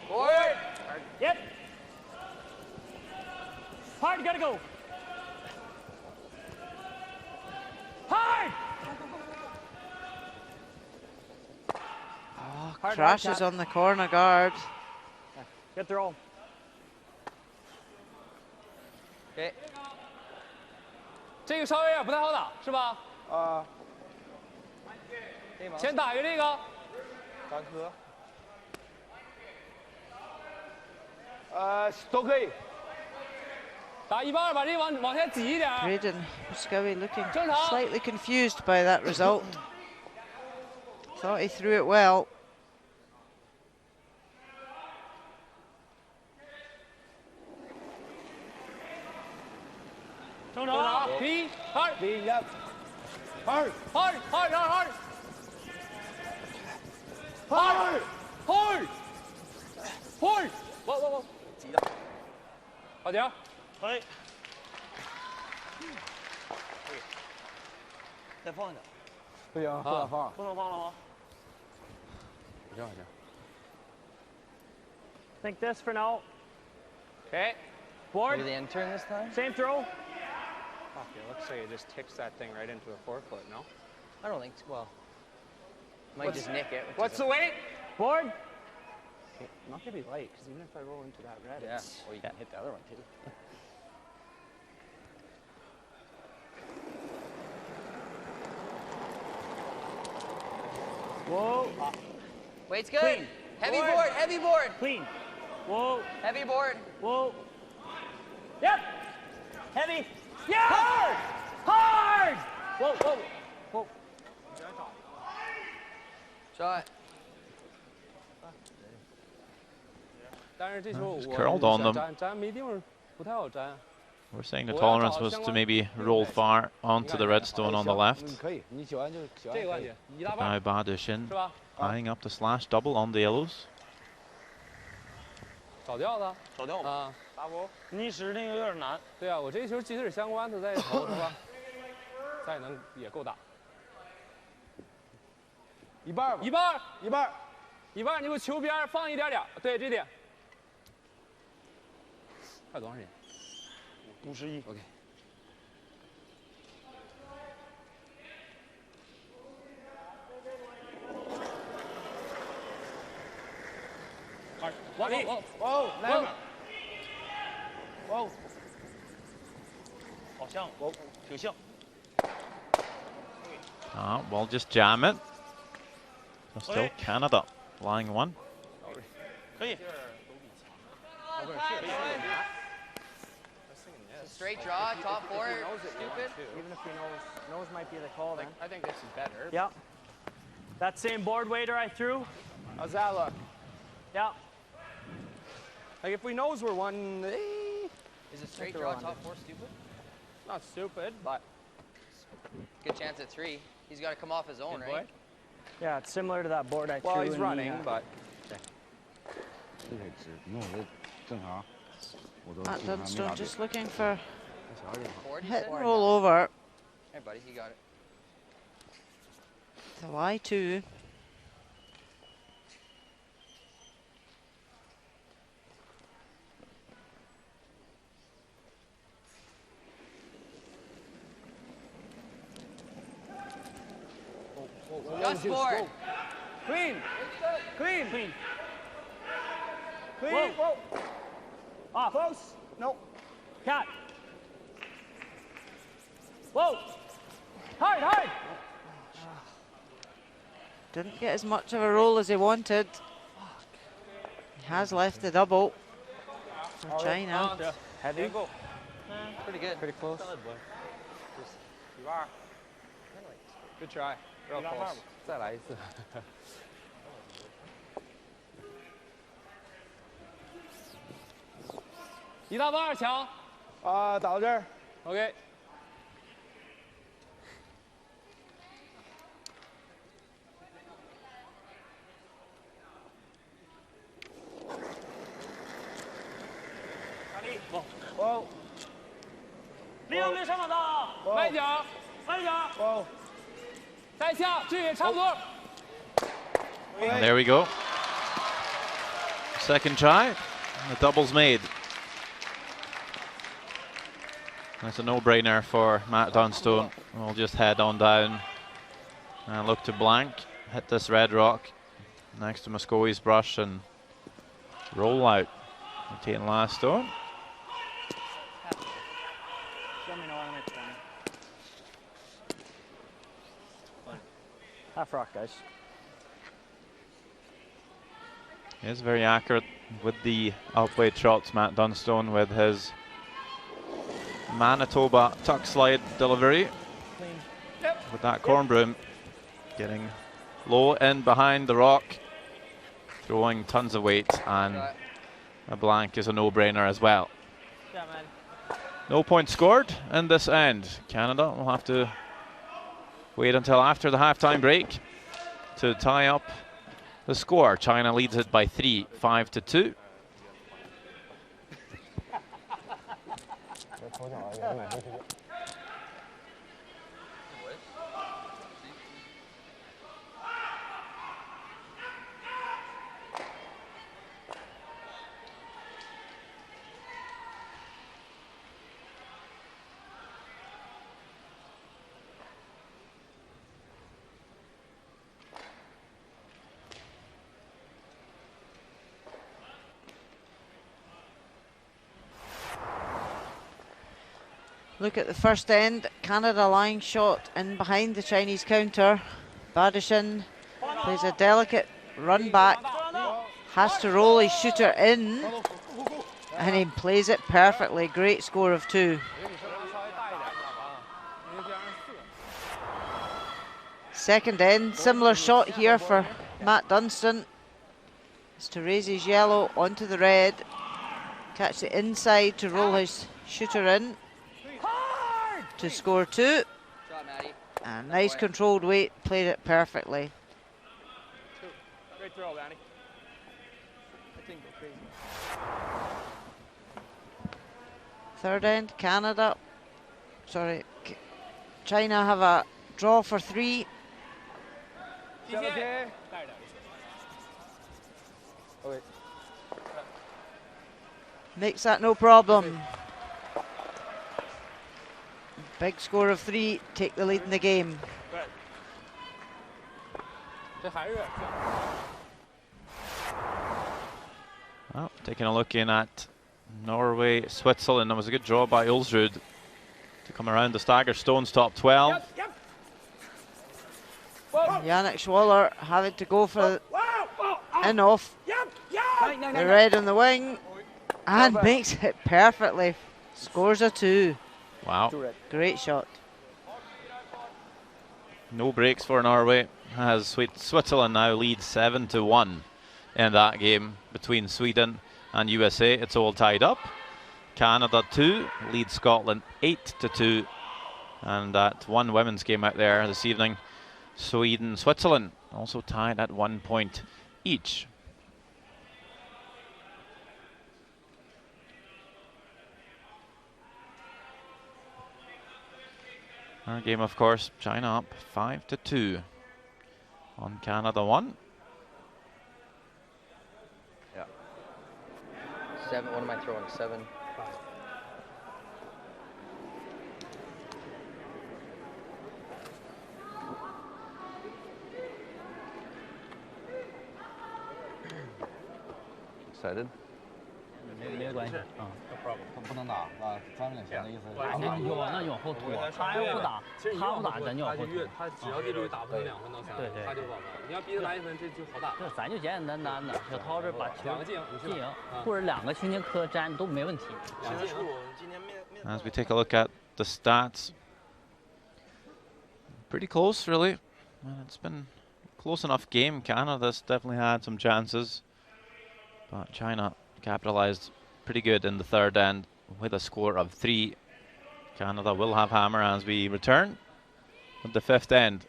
Forward. Yep. Hard, gotta go. Hard! Oh, Hard, crashes hard, on the corner guard. Get the roll. Okay. 这个稍微不太好打，是吧？先打一个这个。单颗。都可以。打一半儿，把这个往下挤一点。Braden Muscowie looking 正常。 slightly confused by that result. Thought he threw it well. 正常。Clean, hard. Clean, yep. Hard. Hard, hard, hard, hard. Hard. Hold. Hold. 我。好点儿。可以。再放一点。不行，不能放。不能放了吗？这样。 Think this for now. Okay. Board. Do the intern this time? Same throw. Fuck, it looks like it just ticks that thing right into a forefoot, no? I don't think so. Well, might just nick it. What's the weight? Board. I'm not gonna be light, because even if I roll into that red, Yeah. it's... Or you can hit the other one too. Whoa. Weight's good. Clean. Heavy Board. board, heavy board. Clean. Whoa. Heavy board. Whoa. Yep. Heavy. Yeah. Hard. Hard. Whoa. Whoa. Shot. 但是这球 Just 我 curled on them. 粘没地方，不太好粘。 We're saying the tolerance was to maybe roll far onto the red stone on the left. 可以，你喜欢就喜欢。这个关系，一大半 Now Badishin 是吧？ eyeing up the slash double on the yellows. 少掉的。少掉啊，打不？逆时那个有点难。对啊，我这球即使相关，他再投是吧？再能也够打。一半吧。一半，一半。你给我球边放一点点，对这点。还有多长时间51。 OK。哦，好像，挺像。 We'll just jam it. Still Canada flying one. 可以。 Straight draw, top four, stupid. Even if he knows might be the call then. I think this is better. Yeah. That same board waiter I threw. How's that look? Yeah. Like, if we knows we're one... Is a straight draw, top four stupid? Not stupid, but... Good chance at three. He's got to come off his own, Good right? boy. Yeah, it's similar to that board I threw. Well, he's in running, the, but... 这个是，那我这正常。我都 Matt 正常没 Dunstone 拿对 just looking for Board, you hit said? and roll over. Hey, buddy, you got it. The Y2. Dust board. Clean! Clean! Clean. Clean! Whoa. Off. Close! No. Cat. Whoa. Hard. Didn't get as much of a roll as he wanted. He has left the double for China. Heavy. Go. Pretty good. Pretty close. You are. Good try. Real close. 再来一次。1大帮2强。啊，打到这儿。OK。哦。李阳别上马道，慢脚，慢脚。哦。带下，这也差不多。And there we go. Second try, the double's made. That's a no-brainer for Matt Dunstone. We'll just head on down and look to blank, hit this red rock next to Moscovi's brush and roll out. Retain last stone. Half rock, guys. He is very accurate with the outweight shots, Matt Dunstone, with his Manitoba tuck slide delivery. With that corn broom, getting low in behind the rock, throwing tons of weight, and a blank is a no-brainer as well. No points scored in this end. Canada will have to wait until after the halftime break to tie up the score. China leads it by 3, 5-2. Look at the first end. Canada line shot in behind the Chinese counter. Badishin plays a delicate run back. Has to roll his shooter in. And he plays it perfectly. Great score of 2. Second end. Similar shot here for Matt Dunston. Is to raise his yellow onto the red. Catch the inside to roll his shooter in. To score 2. And nice controlled weight, played it perfectly. Great throw, Maddie. Third end, Canada. Sorry, China have a draw for 3. Makes that no problem. Big score of 3, take the lead in the game. Well, taking a look in at Norway, Switzerland. That was a good draw by Ulsrud to come around the stagger stones top 12. Yannick Schwaller having to go for in off. The red on the wing and makes it perfectly. Scores a 2. Wow. Great shot. No breaks for Norway, as Switzerland now leads 7-1 in that game between Sweden and USA. It's all tied up. Canada 2 leads Scotland 8-2. And that one women's game out there this evening, Sweden, Switzerland also tied at 1 point each. Our game, of course, China up 5-2 on Canada 1. Yeah. 7. What am I throwing? 7. Excited? 没关系啊，不能打是吧？专门领衔的意思。有那就往后拖，他要不打，他不打咱就往后拖。他只要一直打不成2分到3分，他就保分。你要逼他来1分，这就好打。这咱就简简单单的，小涛这把球进赢，或者2个轻轻磕粘都没问题。As we take a look at the stats, pretty close really. It's been close enough game. Canada's definitely had some chances, but China capitalized pretty good in the third end with a score of 3. Canada will have hammer as we return with the 5th end,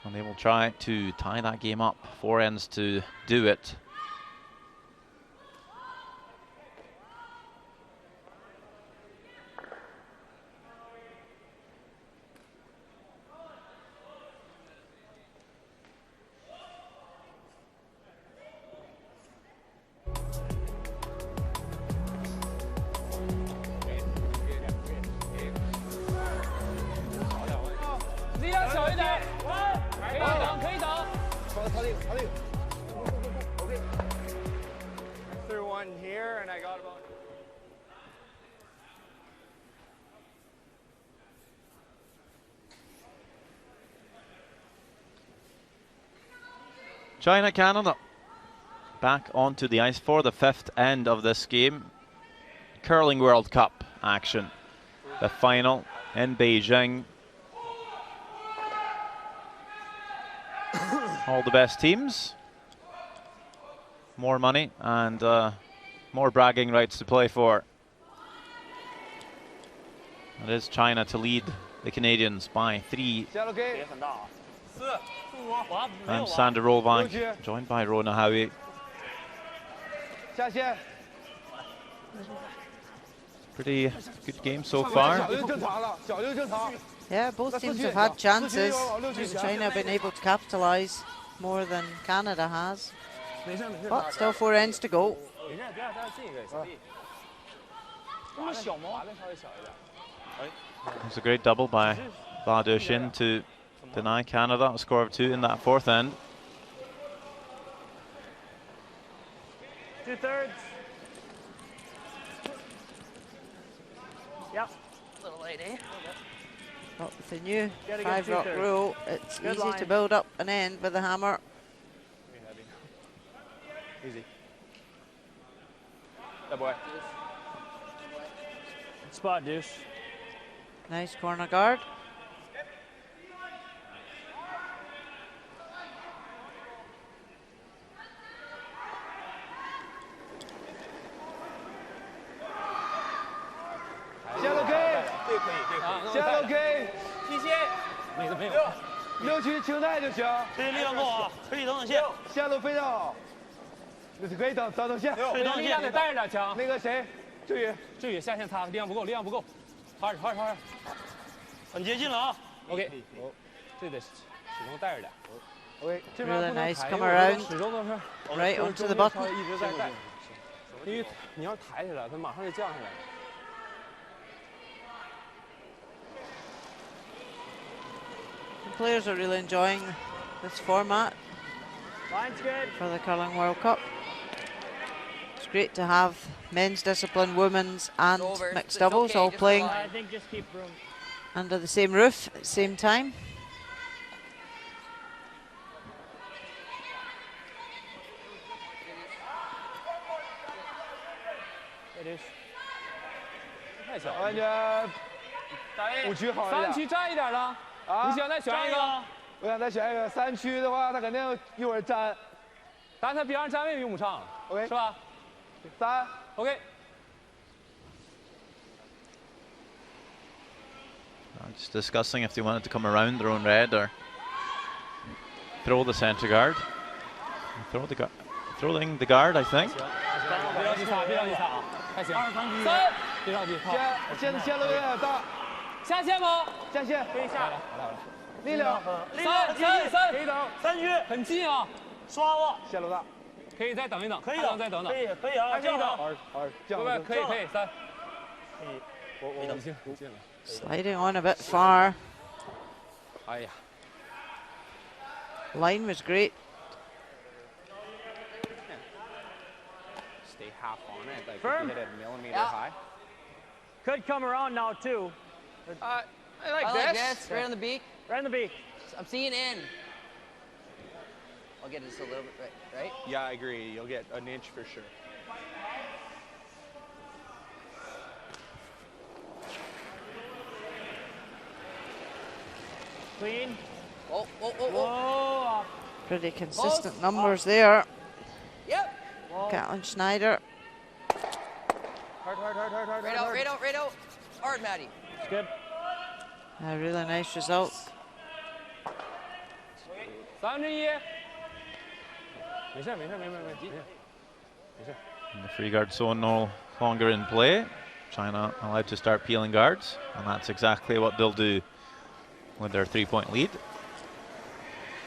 and they will try to tie that game up. 4 ends to do it. Threw one here and I got about. China, Canada back onto the ice for the 5th end of this game. Curling World Cup action. The final in Beijing. All the best teams. More money and more bragging rights to play for. It is China to lead the Canadians by 3. And Sander Rolvank, joined by Rona Howie. Pretty good game so far. Yeah, both teams have had chances. Just China have been able to capitalise more than Canada has. But still 4 ends to go. It's a great double by Va Duxin to deny Canada a score of 2 in that 4th end. 2/3. Yep. A little late, eh? Well, with the new 5-rock rule, it's easy to build up an end with the hammer. Easy. That boy. Spot, Deuce. Nice corner guard. Really nice, come around, right onto the button. The players are really enjoying this format for the Curling World Cup. It's great to have men's discipline, women's and mixed doubles all playing under the same roof at the same time. Just discussing if they wanted to come around their own red or throw the centre guard. Throwing the guard, I think. Sliding on a bit far. Line was great. Stay half on it, like Firm. hit it millimeter high. Could come around now, too. I like this. Right on the beak. Right in the beak. I'm seeing in. I'll get this a little bit right. Yeah, I agree. You'll get an inch for sure. Clean. Pretty consistent numbers there. Yep. Caitlin Schneider. Hard. Right out. Hard, Maddie. It's good. A really nice result. 3-1。没事。 And the free guard zone no longer in play. China allowed to start peeling guards, and that's exactly what they'll do with their 3-point lead.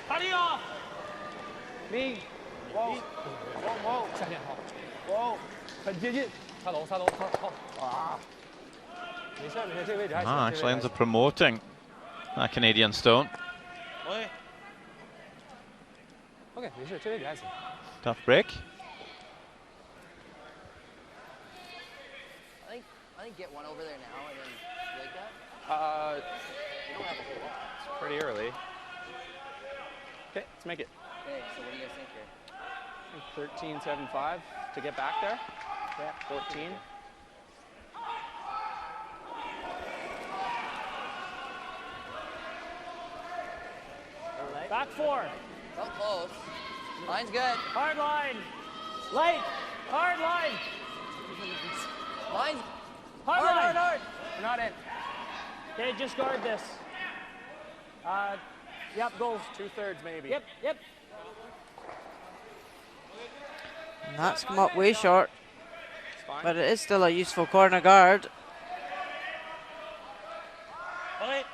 下线好。很接近。擦头，好。没事，这个位置还行。Actually ends up promoting that Canadian stone. OK， 没事，这位置还行。 Tough break. I think get one over there now and then like that. You don't have a whole lot. It's pretty early. OK, let's make it. Okay, so what do you guys think here? 13.75 to get back there. Yeah, 14. Back 4. Oh, close. Line's good. Hard line. Light. Hard line. Line's hard. We're not in. Okay, just guard this. Yep, goals. 2/3 maybe. Yep. And that's come up way short. But it is still a useful corner guard. Okay.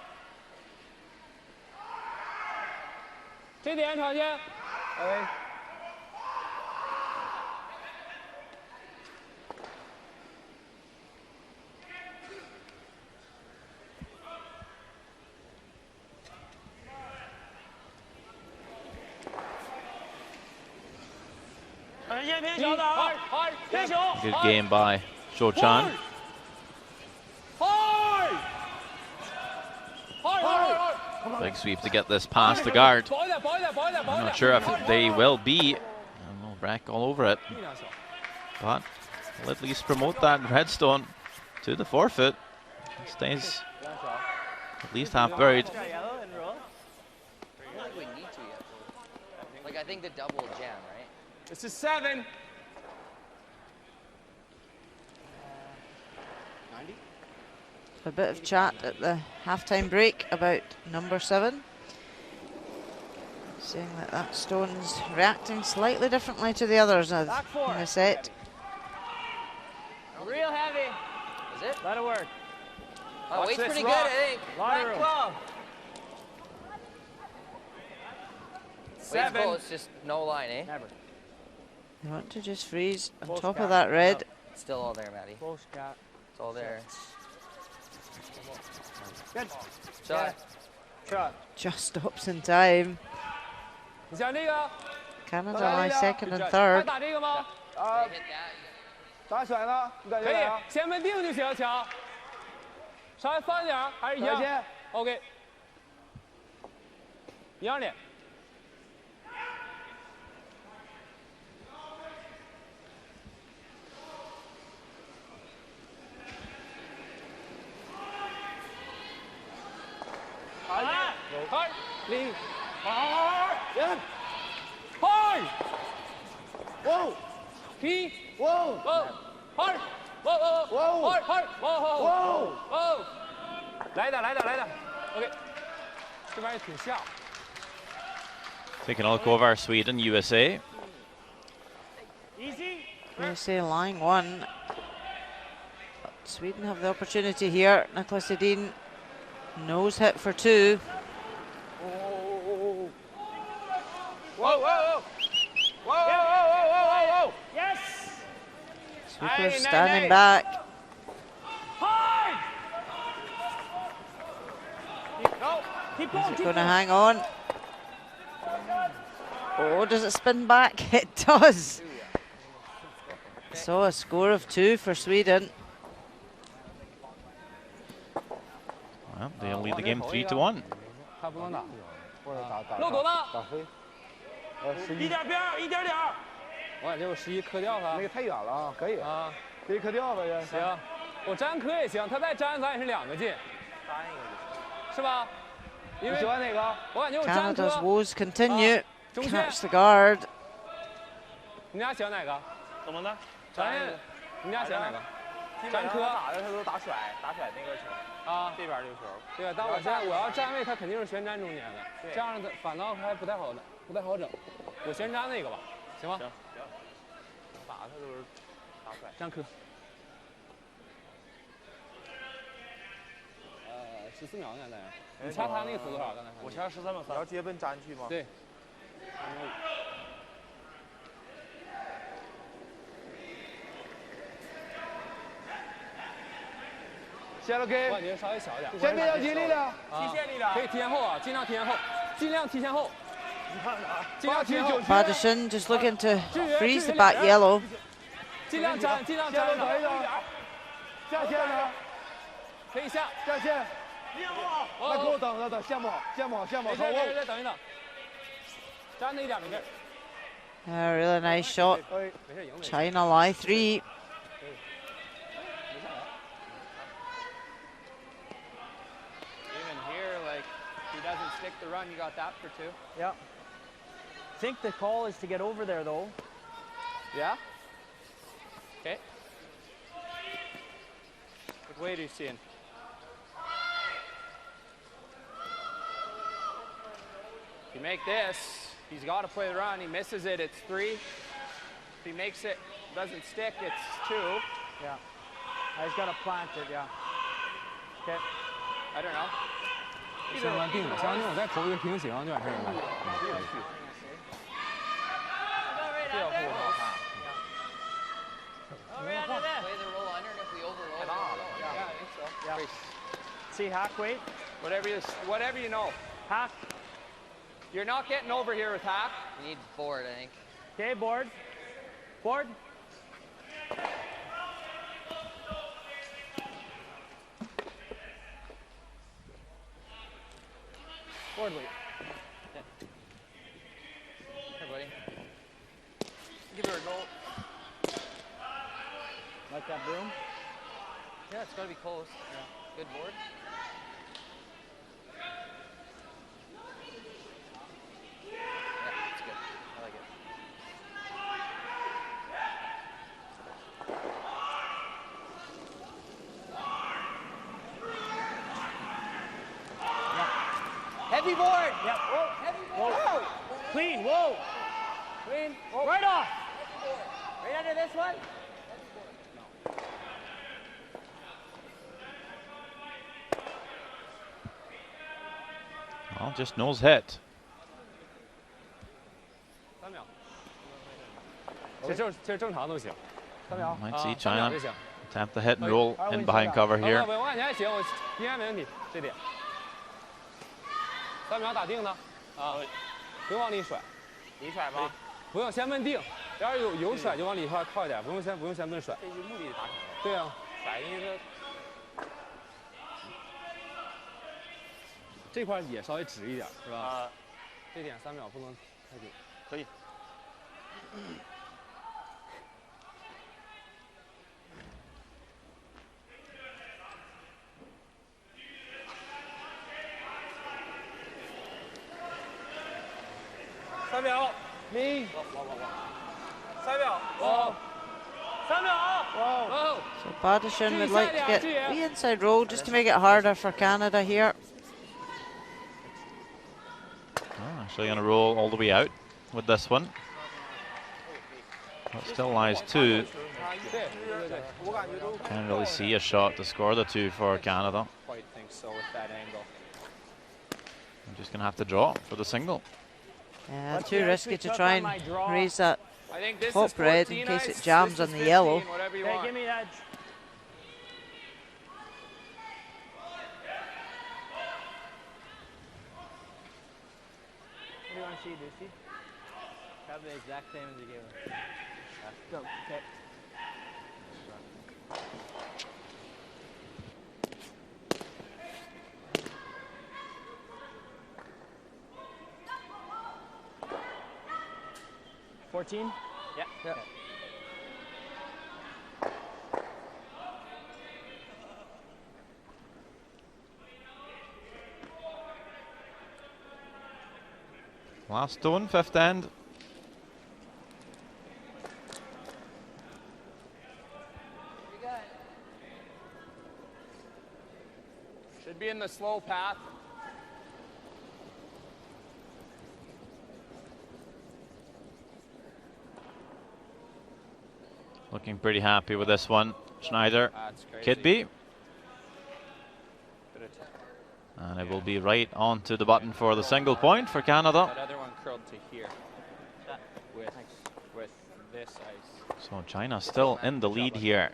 这点场线。OK。 Good game by Zhou Chan. Big sweep to get this past the guard. I'm not sure if they will be. We'll wreck all over it. But we'll at least promote that redstone to the forfeit. It stays at least half buried. I don't think we need to yet. Like, I think the double will jam, right? This is 7. 90. A bit of chat at the halftime break about number 7. Saying that that stone's reacting slightly differently to the others in the set. Real heavy. Is it? Let it work. Oh, weight's pretty good, I think. Lot of room. 7. It's just no line, eh? Never. You want to just freeze on Close top gap. of that red. It's still all there, Maddie. Close gap. It's all there. Good. Shot. Just stops in time. 你想这个？ Canada lie second and third. 打这个吗？ 咋选呢？你感觉可以咋样？，前门定就行，强。稍微翻点儿，还是一样。再见 OK。一样点。好，零，好，人，好，哇一，哇好，好，好，来的，OK， 这玩意儿挺像。 Taking a look over Sweden, USA. Easy. USA line 1. But Sweden have the opportunity here. Nicholas Edin, nose hit for 2. Whoa! Yes. Sweepers standing back. Hard. Keep Is going. it going to hang on? Oh, does it spin back? It does. So a score of 2 for Sweden. Well, they'll lead the game 3-1. 看不能打，或者漏多大？打飞。一点边儿，一点点儿。我感觉我11磕掉他。那个太远了啊，可以啊，可以磕掉呗。行，我粘磕也行，他再粘咱也是2个进，是吧？因为我感觉我战 Canada's 车 woes continue. 中线 Catch the guard. 你俩喜欢哪个？怎么呢？你俩喜欢哪个？基本上打的他都打甩那个球啊，这边这个球。对，但我现在我要站位，他肯定是旋粘中间的，这样的反倒还不太好整。我先粘那个吧，行吗？行，打他都是打甩。站科。14秒现在。你掐他那个投多少？刚才我掐13秒3。你要直接奔粘去吗？对。先了 K， 我感觉稍微小一点。先别要尽力量，极限力量。可以提前后啊，尽量提前后，尽量提前后。你看啊，尽量提前后。Pedersen just looking to freeze the back yellow. 尽量粘，尽量粘。等一等，下线呢？可以下。下线。那给我等，线不好。没事，再等一等。粘那一点没事。A really nice shot. China lie 3. Doesn't stick the run, you got that for 2. Yeah. I think the call is to get over there, though. Yeah? Okay. What weight are you seeing? If you make this, he's got to play the run. He misses it, it's 3. If he makes it, doesn't stick, it's 2. Yeah. He's got to plant it, yeah. Okay. I don't know. 先完定了，先完定了，再投一个平行就完事儿了。这要不好看。Play the roll under, and if we overroll, 太大了。 yeah, I think so. Yeah. See, hack, wait. Whatever you know. Hack. You're not getting over here with hack. We need board, I think. Okay, board. Board. Board weight. Here, buddy. Give her a go. Like that broom? Yeah, it's got to be close. Yeah. Good board. Yeah, it's good. I like it. Heavy board! Yep. Whoa, heavy board! Whoa. Clean, whoa. Clean. Whoa. Right off. Right under this one? Well, just nose hit. 3秒。这是正常都行。3秒。 Might see 3秒 China 就行。 attempt the hit and roll in behind cover here. 我感觉还行，我应该没问题，这点。3秒打定呢，啊，不用往里甩，里甩吗？不用先闷定，要是有甩就往里靠一点，不用先闷甩。这是目的达成了。对啊，甩因为这块也稍微直一点，是吧？啊，这点3秒不能太紧。可以。3秒，你，哇，3秒，哇，3秒，哇。 So Pedersen would like to get the inside roll just to make it harder for Canada here. Oh, actually going to roll all the way out with this one. But still lies 2. Can't really see a shot to score the 2 for Canada. Quite think so with that angle. I'm just going to have to draw for the single. Yeah, too risky to try and raise that I think this top is red 14 in case ice, it jams this on is the yellow. 15, whatever you Okay, want. give me edge. What do you want to see, Lucy? Have the exact same as you gave her. Go. Okay. $14? Yeah. Yep. Last stone, fifth end. Should be in the slow path. Looking pretty happy with this one, Schneider. Kidby. And it will be right onto the button for the single point for Canada. That other one curled to here with this ice. So China still in the lead here.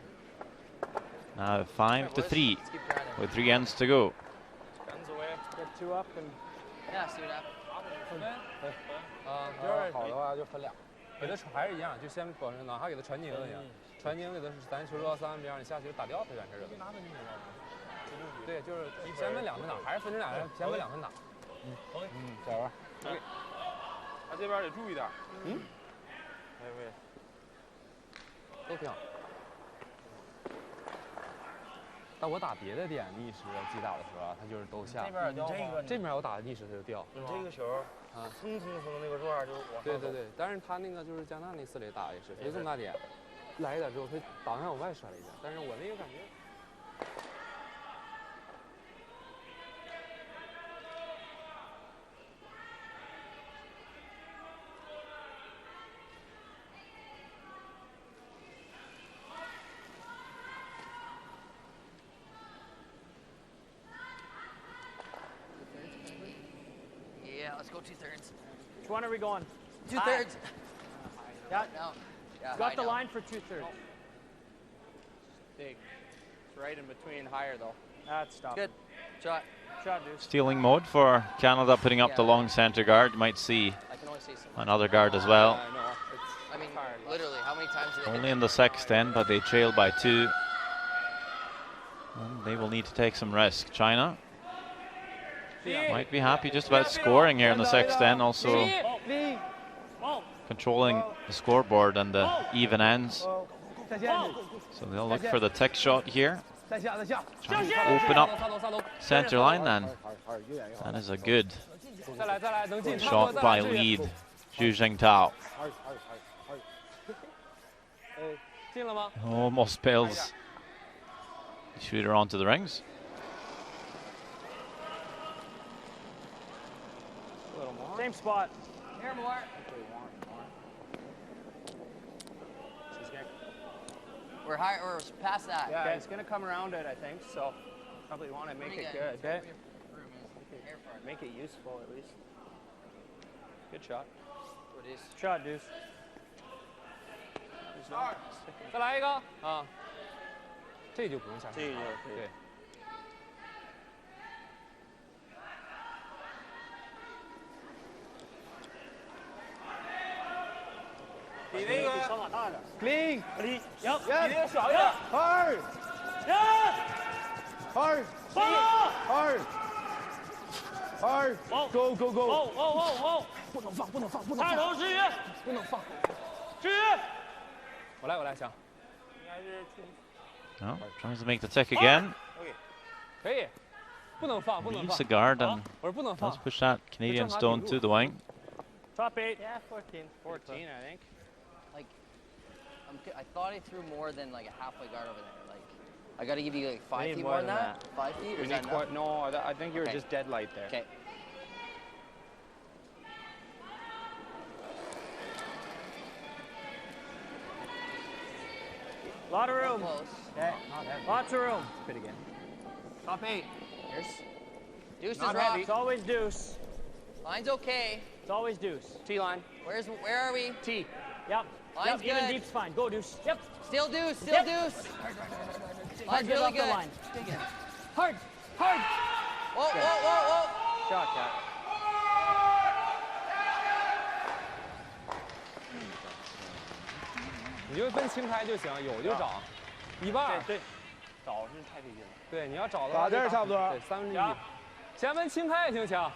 Now 5-3 with 3 ends to go. Guns away. Get 2 up and Yeah, see what happens. 就是好的话就分2，给他还是一样，就先保证哪怕给他传精一样，传精给他咱球落3边，你下去打掉他完事了。对，就是先分2分打，还是分成2人，先分2分打。加油。他这边得注意点。都挺好。但我打别的点逆时击打的时候啊，他就是都下。这边我打的逆时他就掉。你这个球啊，蹭那个转就往。对，但是他那个就是加纳那4垒打也是，没这么大点，来一点之后他挡上往外甩了一下，但是我那个感觉。Yeah, let's go 2/3. Which one are we going? 2/3. Yeah. No. Yeah, Got the now. line for 2/3. Big. It's right in between higher though. That's stop. Good. Shot. Shot, dude. Stealing mode for Canada, putting up the long center guard. You might see I can only see some. another guard as well. I know. I mean, literally, how many times did they Only in the 6th end, but they trail by 2. And they will need to take some risk. China might be happy just about scoring here in the 6th end, also controlling the scoreboard and the even ends. So they'll look for the tick shot here. Open up center line, and that is a good shot by lead Zhu Jingtao. Almost spills the shooter onto the rings. Same spot. Here more. We're higher. We're past that. Yeah, Okay. it's gonna come around it, I think. So probably want to make it good. Okay. Make it useful at least. Good shot. Shot, Deuce. 再来一个啊！这就不用下。这个就可以。对。比那个双马大点。 clean，离，比那个小一点。hard， hard，go go go。哦！不能放！开头之余，不能放。之余。我来想。 Oh, tries to make the tick again. 可以，不能放。 Leaves the guard and 我说不能放 does。push that Canadian stone to the wing. Top 8. Yeah, 14. 14, I think. Like, I thought he threw more than like a halfway guard over there. Like, I got to give you like 5 feet more than that. 5 feet? Or is that enough? No, I think you were just dead light there. Okay. Lot of room. Close. Okay. Lots of room. Good again. Top 8. Here's Deuce is Not rock. heavy. It's always deuce. Line's okay. It's always deuce. T line. Where are we? T. Yep. Line's Even good. deep's fine. Go, deuce. Yep. Still deuce. Still Yep. deuce. Hard Line's get really off the good. line. Hard. Whoa. Shot, Cat. 你就分轻开就行，有就找，一半。对，找是太费劲了。对，你要找的打这儿差不多。对，1/3。先分轻开也行，强。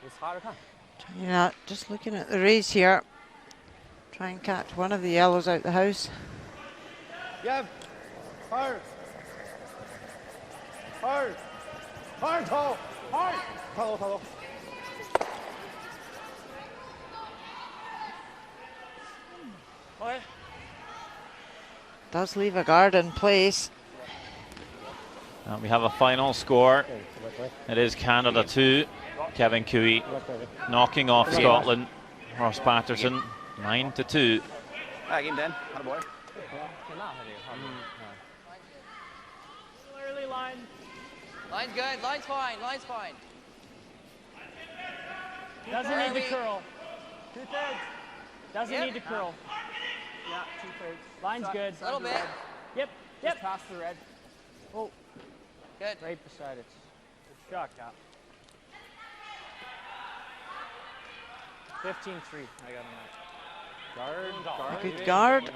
你擦着看。 China just looking at the race here. Try and catch one of the yellows out the house. Yep. Hard. 插头。Does leave a guard in place. And we have a final score. It is Canada 2. Kevin Cooey knocking off Scotland. Ross Patterson 9-2. Game done. Attaboy. Early line. Line's good. Line's fine. Line's fine. Doesn't need to curl. 2/3. Doesn't need to curl. Yeah, 2/3. Line's good. A little bit. Yep. Just past the red. Oh, Good. right beside it. Good shot, Cap. 15-3. I got him that. Good guard.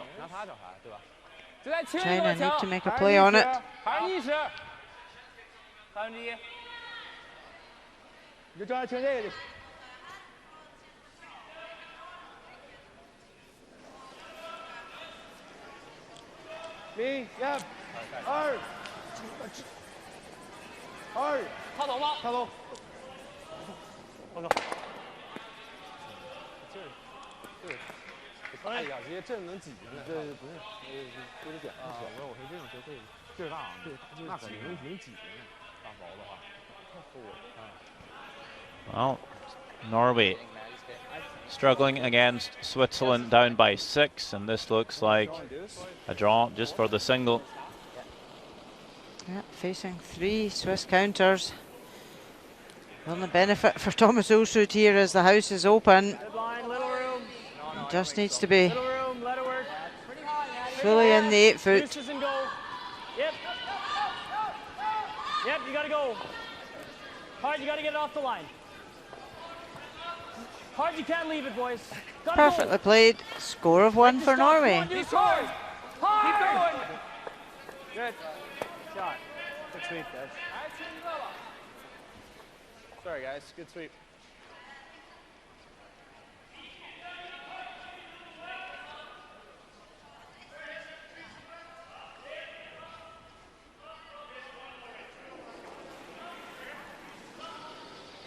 就在切 China 一 need 球 to make a play on it. 还是意识。1/3。你就照着圈这个就行。1、2、靠头吗？插头。哎呀，这些阵能挤进来。这不是，有点点啊，我说这种球会劲儿大啊，对，那可能挤进来，打薄的话，太厚了啊。 Well, Norway struggling against Switzerland, down by 6, and this looks like a draw just for the single. Yeah, facing 3 Swiss counters. The only benefit for Thomas Ulsrud here is the house is open. Good line, little room. He just needs to be Little room, let it work. fully in the 8 foot. Deuces and go. Yep. Yep, you gotta go. Hard, you gotta get it off the line. Hard, you can't leave it, boys. Gotta Perfectly played. Score of 1 for Norway. Keep going. Hard. Keep going. Good. Shot. Good sweep, guys. Sorry, guys. Good sweep.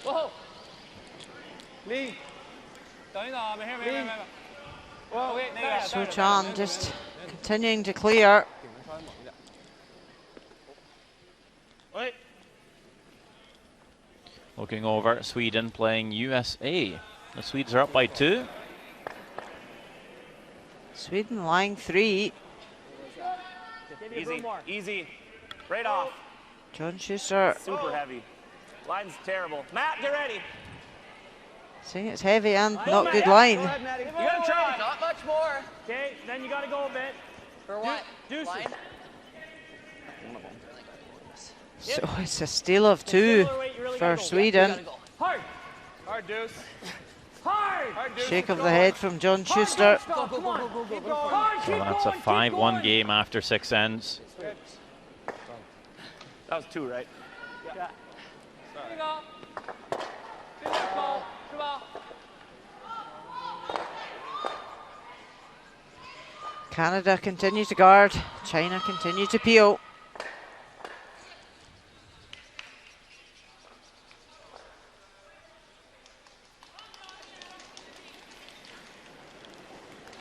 Whoa. 立。等一等啊，没事没事没事。哇 OK， 那个 Switch on, just continuing to clear. 顶能稍微猛一点。喂。 Looking over, Sweden playing USA. The Swedes are up by 2. Sweden lying 3. Easy. Easy. Right off. John Schuster Super heavy. Line's terrible. Matt, get ready. saying it's heavy and Go, not Matt, good yeah, line. Go ahead, Maddie. You gotta try. Not much more. Okay, then you gotta go a bit. For what? Deuces. Line? So it's a steal of 2 for Sweden. Hard. Hard deuce. Hard. Hard deuce. Shake of the head from John Schuster. Go, come on. Keep going. Hard, So keep that's a going, keep 5-1 going. game after 6 ends. That was 2, right? Yeah. 这个，这个高是吧？ Canada continue to guard. China continue to peel.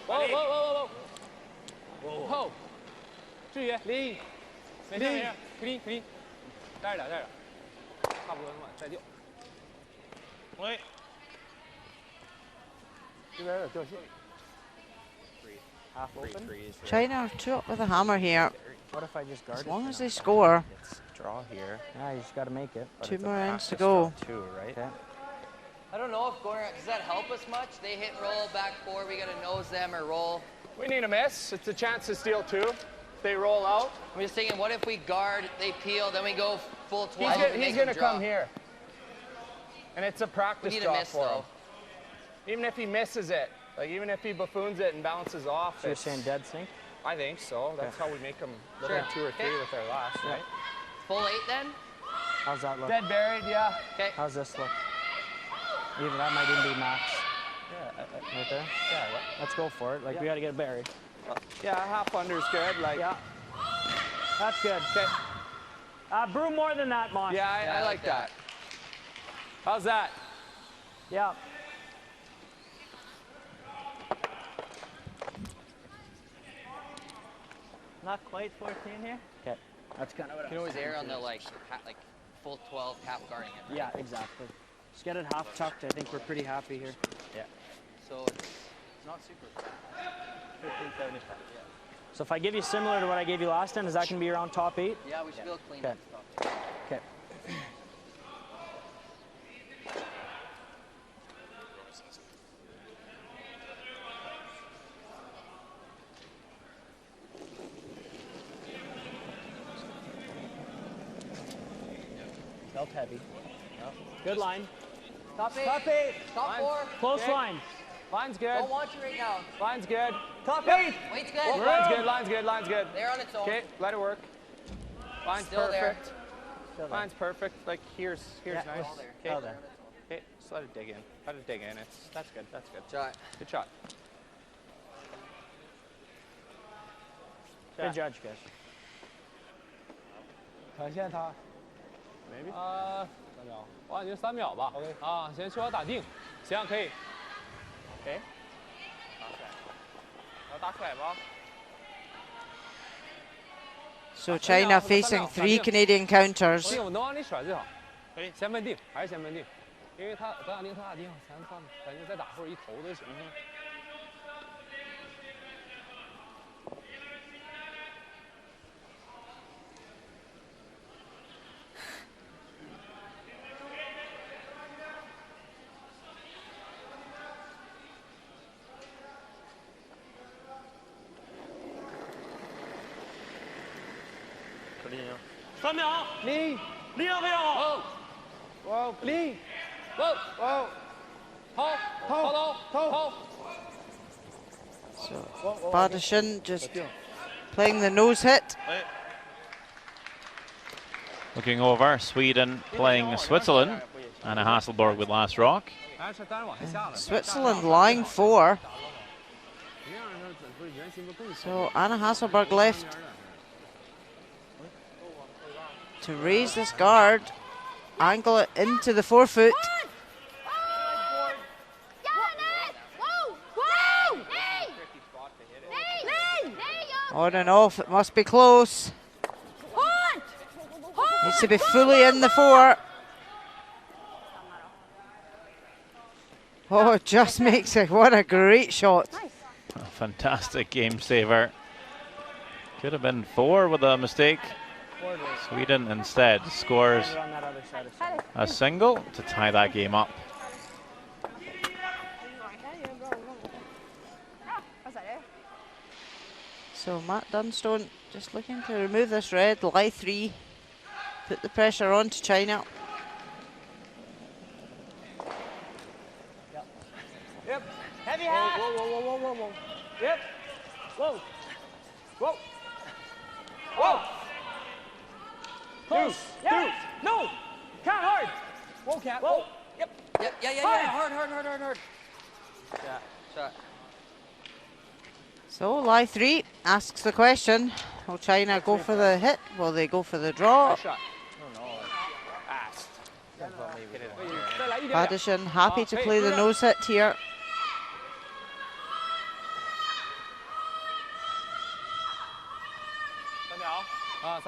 Whoa, whoa, whoa, whoa, whoa. 志宇，立。没事没事，可以可以，带着点带着。差不多能往再掉。喂。这边有点掉线。Half open. China are 2 up with a hammer here. What if I just guard As it? long as they score. It's draw here. Yeah, you just gotta make it. 2 more ends to go. Two, right? Okay. I don't know if going around, does that help us much? They hit and roll back 4, we gotta nose them or roll. We need a miss. It's a chance to steal 2. They roll out. I'm just thinking, what if we guard, they peel, then we go full 12 and He's make gonna them draw? come here. And it's a We practice need a draw miss for him. though. Even if he misses it, like even if he buffoons it and bounces off, So you're it's, saying dead sink? I think so. That's how we make them look Sure. like 2 or 3 Okay. with our last, Yeah. right? Full 8 then? How's that look? Dead buried, yeah. Okay. How's this look? Even that might even be max. Yeah, Right there? yeah, Let's go for it. Like, we gotta get it buried. yeah. Half under's good. Like, Yeah. That's good. okay. Brew more than that, Mon. Yeah, I like that. How's that? Yeah. Not quite 14 here. Okay. That's kind of what You can always err on the like full 12 half guarding it. Right? Yeah, exactly. Just get it half tucked. I think we're pretty happy here. Yeah. So it's not super fast. 1575. Yeah. So if I give you similar to what I gave you last time, is that going to be around top 8? Yeah, we should be able to clean Okay. that stuff. Okay. Belt heavy. Good line. Top 8. Top 8. Top 4. Close Okay. line. Line's good. Don't watch it right now. Line's good. Top 8. Weight's good. Line's good. Line's good. Line's good. There on its own. Okay, let it work. Line's Still there. perfect. Line's perfect. Like here's Yeah. nice. All there. Okay. All there. Okay, just let it dig in. Let it dig in. That's good. That's good. Shot. Good shot. Good judge, guys. 传线他 maybe 3秒，我感觉3秒吧。OK 啊，先确保打定，行，可以。OK，打出来，要打出来吧。 So China facing 3 Canadian counters. 我能往里甩最好。可以，先稳定，还是先稳定，因为他打定，咱算了，感觉再打或者一投都行。3秒，立要不要？哇，立，哇，投。 So Badishin just playing the nose hit. Looking over, Sweden playing Switzerland. Anna Hasselborg with last rock. Switzerland line 4. So Anna Hasselborg left to raise this guard, angle it into the forefoot. On and off, it must be close. Needs to be fully in the 4. Oh, it just makes it. What a great shot. A fantastic game saver. Could have been 4 with a mistake. Sweden instead scores a single to tie that game up. So Matt Dunstone just looking to remove this red, lie 3, put the pressure on to China. Yep. Heavy hat. Whoa. Yep. Whoa. Close. Yeah. No. Count hard. Whoa, cat. Whoa. Yeah. Hard. Yeah. Shot. So lie 3 asks the question, will China go for the hit? Will they go for the draw? Shot. Badishin happy to play the nose hit here.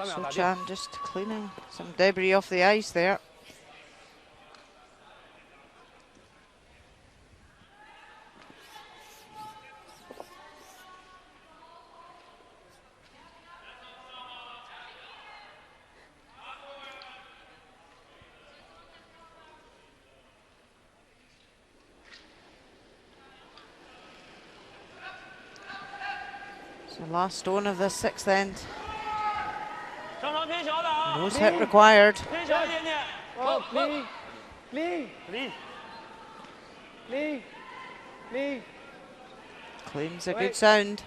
So Chan just cleaning some debris off the ice there. So last stone of the 6th end. Nose hit required. Claims a good sound.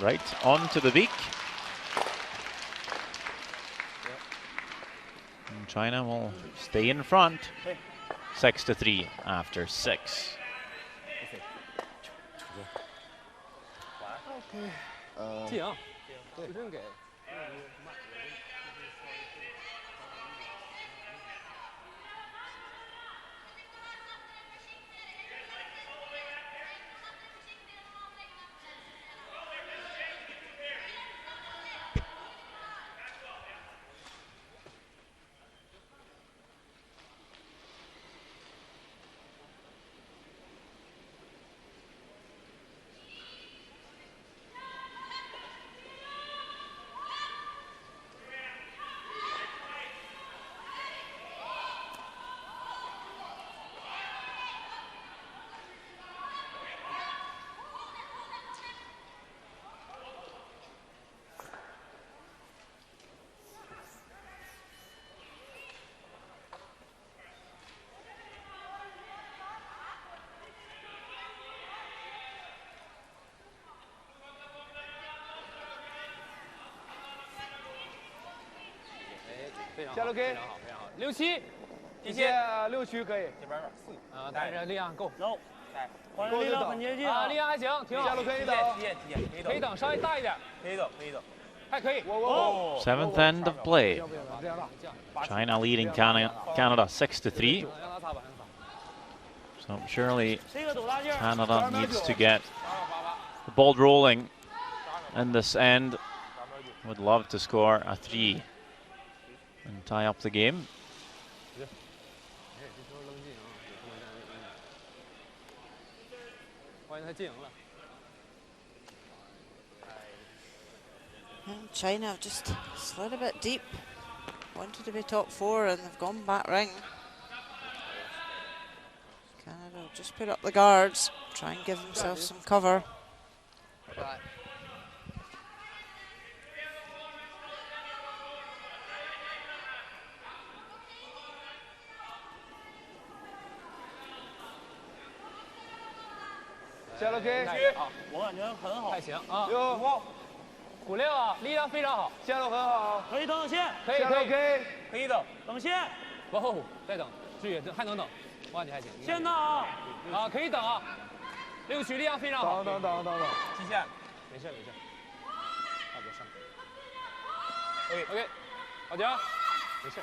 Right onto the beak. And China will stay in front. 6-3 after 6. 下楼 K， 非常好，非常好。67，底线6区可以。这边但是力量够。走。还原力量很接近啊，力量还行，挺好。下楼可以等，可以等，稍微大一点。可以等。还可以。 7th end of play. China leading Canada 6-3. So surely Canada needs to get the ball rolling in this end. Would love to score a 3 and tie up the game. And China have just slid a bit deep. Wanted to be top 4 and they've gone back ring. Canada will just put up the guards, try and give themselves some cover. Right.下楼 K， 我感觉很好，还行啊。 6 5-6啊，力量非常好。下楼很好，可以等线，可以下楼 K， 可以等。等线，哦，再等，注意还能等。哇，你还行。线呢啊，啊，可以等啊。6区力量非常好。等，极限，没事。差不多上。OK， 好球，没事。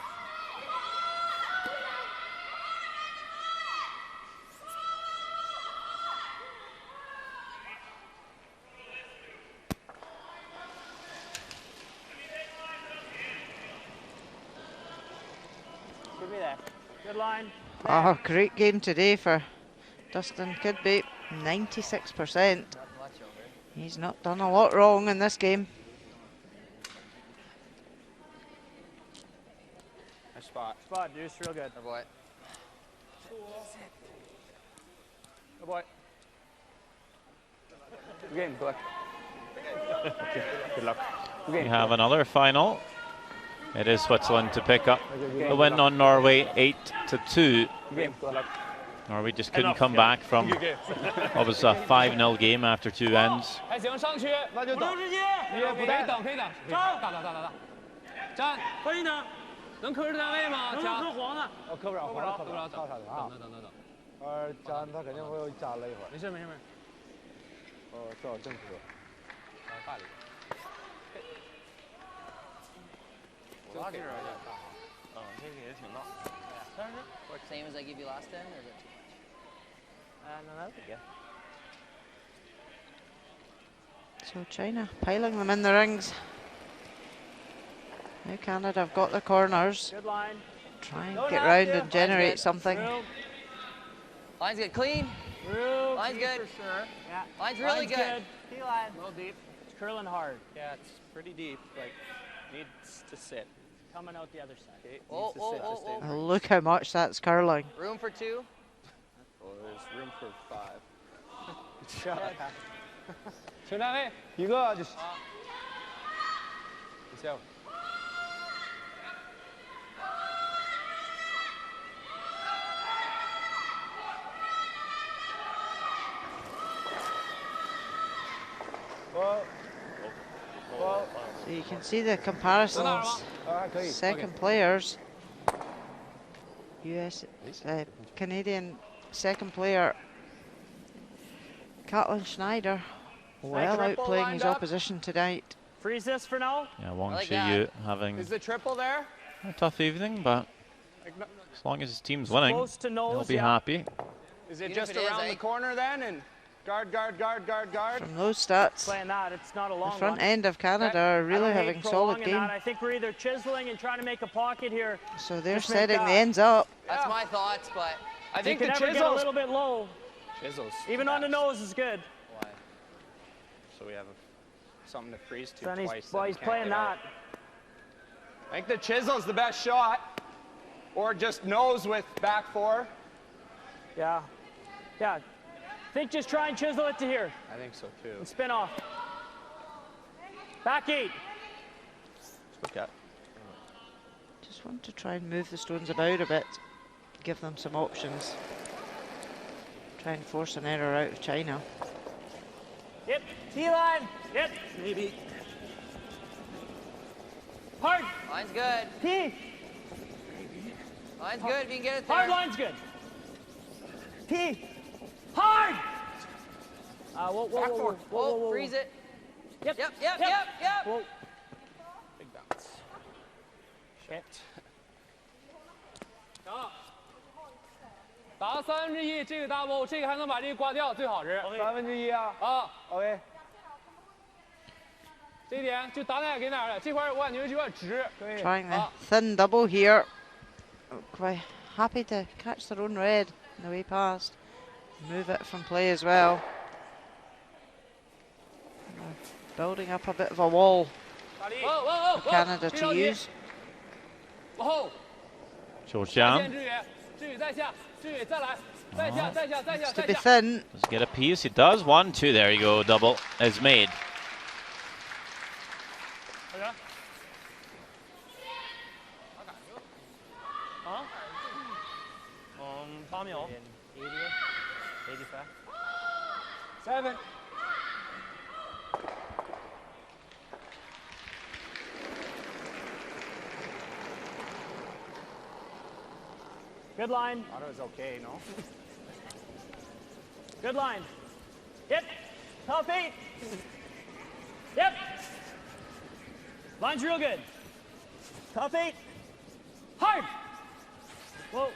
Good line. Oh, great game today for Dustin Kidby, 96%. He's not done a lot wrong in this game. Nice spot. Spot, Deuce, real good. Oh boy. Good boy. Good game, good luck. Good luck. We have another final. It is Switzerland to pick up the win on Norway 8-2. Norway just couldn't come back from what was a 5-0 game after 2 ends. 还行，上区，那就等。可以等，可以等。打。站，可以等。能磕着单位吗？能磕黄的。磕不着，磕不着。等。粘他肯定会粘了一会儿。没事。正好正磕。大力。 这个也大，这个也挺大。但是 Same as I gave you last end, or is it too much? No, that's good. So China piling them in the rings. Now Canada have got the corners. Good line. Try and get round and generate something. Line's good, clean. Real Line's good. for sure. Yeah. Line's really good. Key line. A little deep. It's curling hard. Yeah, it's pretty deep. Like, needs to sit. Coming out the other side. Okay, Oh. Oh, look how much that's curling. Room for 2. Oh, there's room for 5. 球站位，一个就是。你歇会儿。So you can see the comparisons. Second players. Canadian second player Catlin Schneider well outplaying his opposition tonight. Freeze this for now. Yeah, Wang Shiyu having Is the triple there? a tough evening, but as long as his team's winning, he'll be happy. Is it just around the corner then? And guard. From those stats, Playing that, it's not a long the front one. end of Canada are really having solid game. I think we're either chiseling and trying to make a pocket here. So they're setting the ends up. That's my thoughts, but I think the get a chisels. little bit low. Chisels. Even on the nose is good. why? So we have something to freeze to Then twice. he's playing that. I think the chisel's the best shot, or just nose with back 4. Yeah. Think just try and chisel it to here. I think so too. And spin off. Back 8. Look at. Just want to try and move the stones about a bit, give them some options. Try and force an error out of China. Yep. T-line. Yep. Maybe. Hard. Line's good. T. Line's good if you can get it there. Hard line's good. T. Hard! Whoa. Freeze it. Yep. Whoa. Big bounce. Shit. 行，打1/3，这个 double， 这个还能把这个刮掉，最好是。1/3啊。啊 OK。这一点就打哪儿给哪儿了，这块我感觉有点直。 Trying the thin double here. Quite happy to catch their own red in the way past. Move it from play as well. Building up a bit of a wall for Canada to use. 往后。 George Jiang. 志宇在下，志宇再来，再下。 To be thin. Does he get a piece? He does. 1, 2. There you go. Double is made. 8秒。 85. 7. Good line. Auto is okay, no? Good line. Yep. Top 8. Yep. Line's real good. Top 8. Hard. Whoa.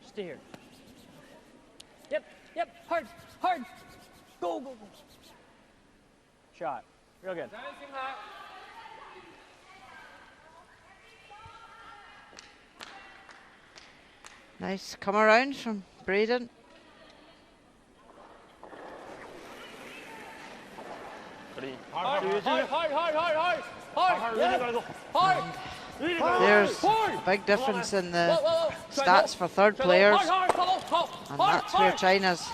Stay here. Yep. Hard. Go. Shot. Real good. Nice come around from Braden. There's a big difference in the stats for third players, and that's where China's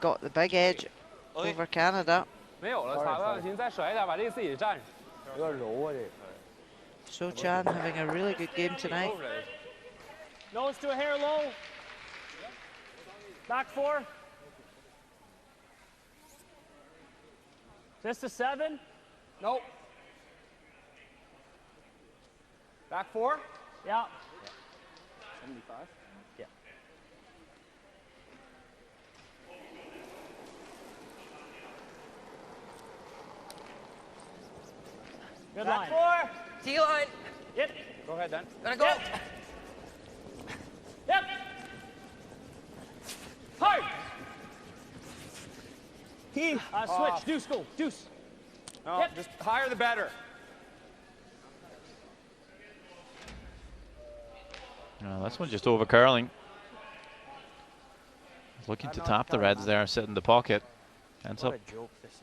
got the big edge over Canada. 没有了，撒个心再甩一点，把这个自己站上。有点柔啊，这个。 So Chan having a really good game tonight. Nose to a hair low. Back 4. Just a 7. Nope. Back 4? Yeah. 75. Yeah. Good Back line. 4. T line. Yep. Go ahead then. Gonna go. Yep. Hard. T. Switch. Deuce. Go. Deuce. No, Yep. just higher the better. No, this one just over curling. Looking to tap the reds there, sit in the pocket. Ends up What a joke this is.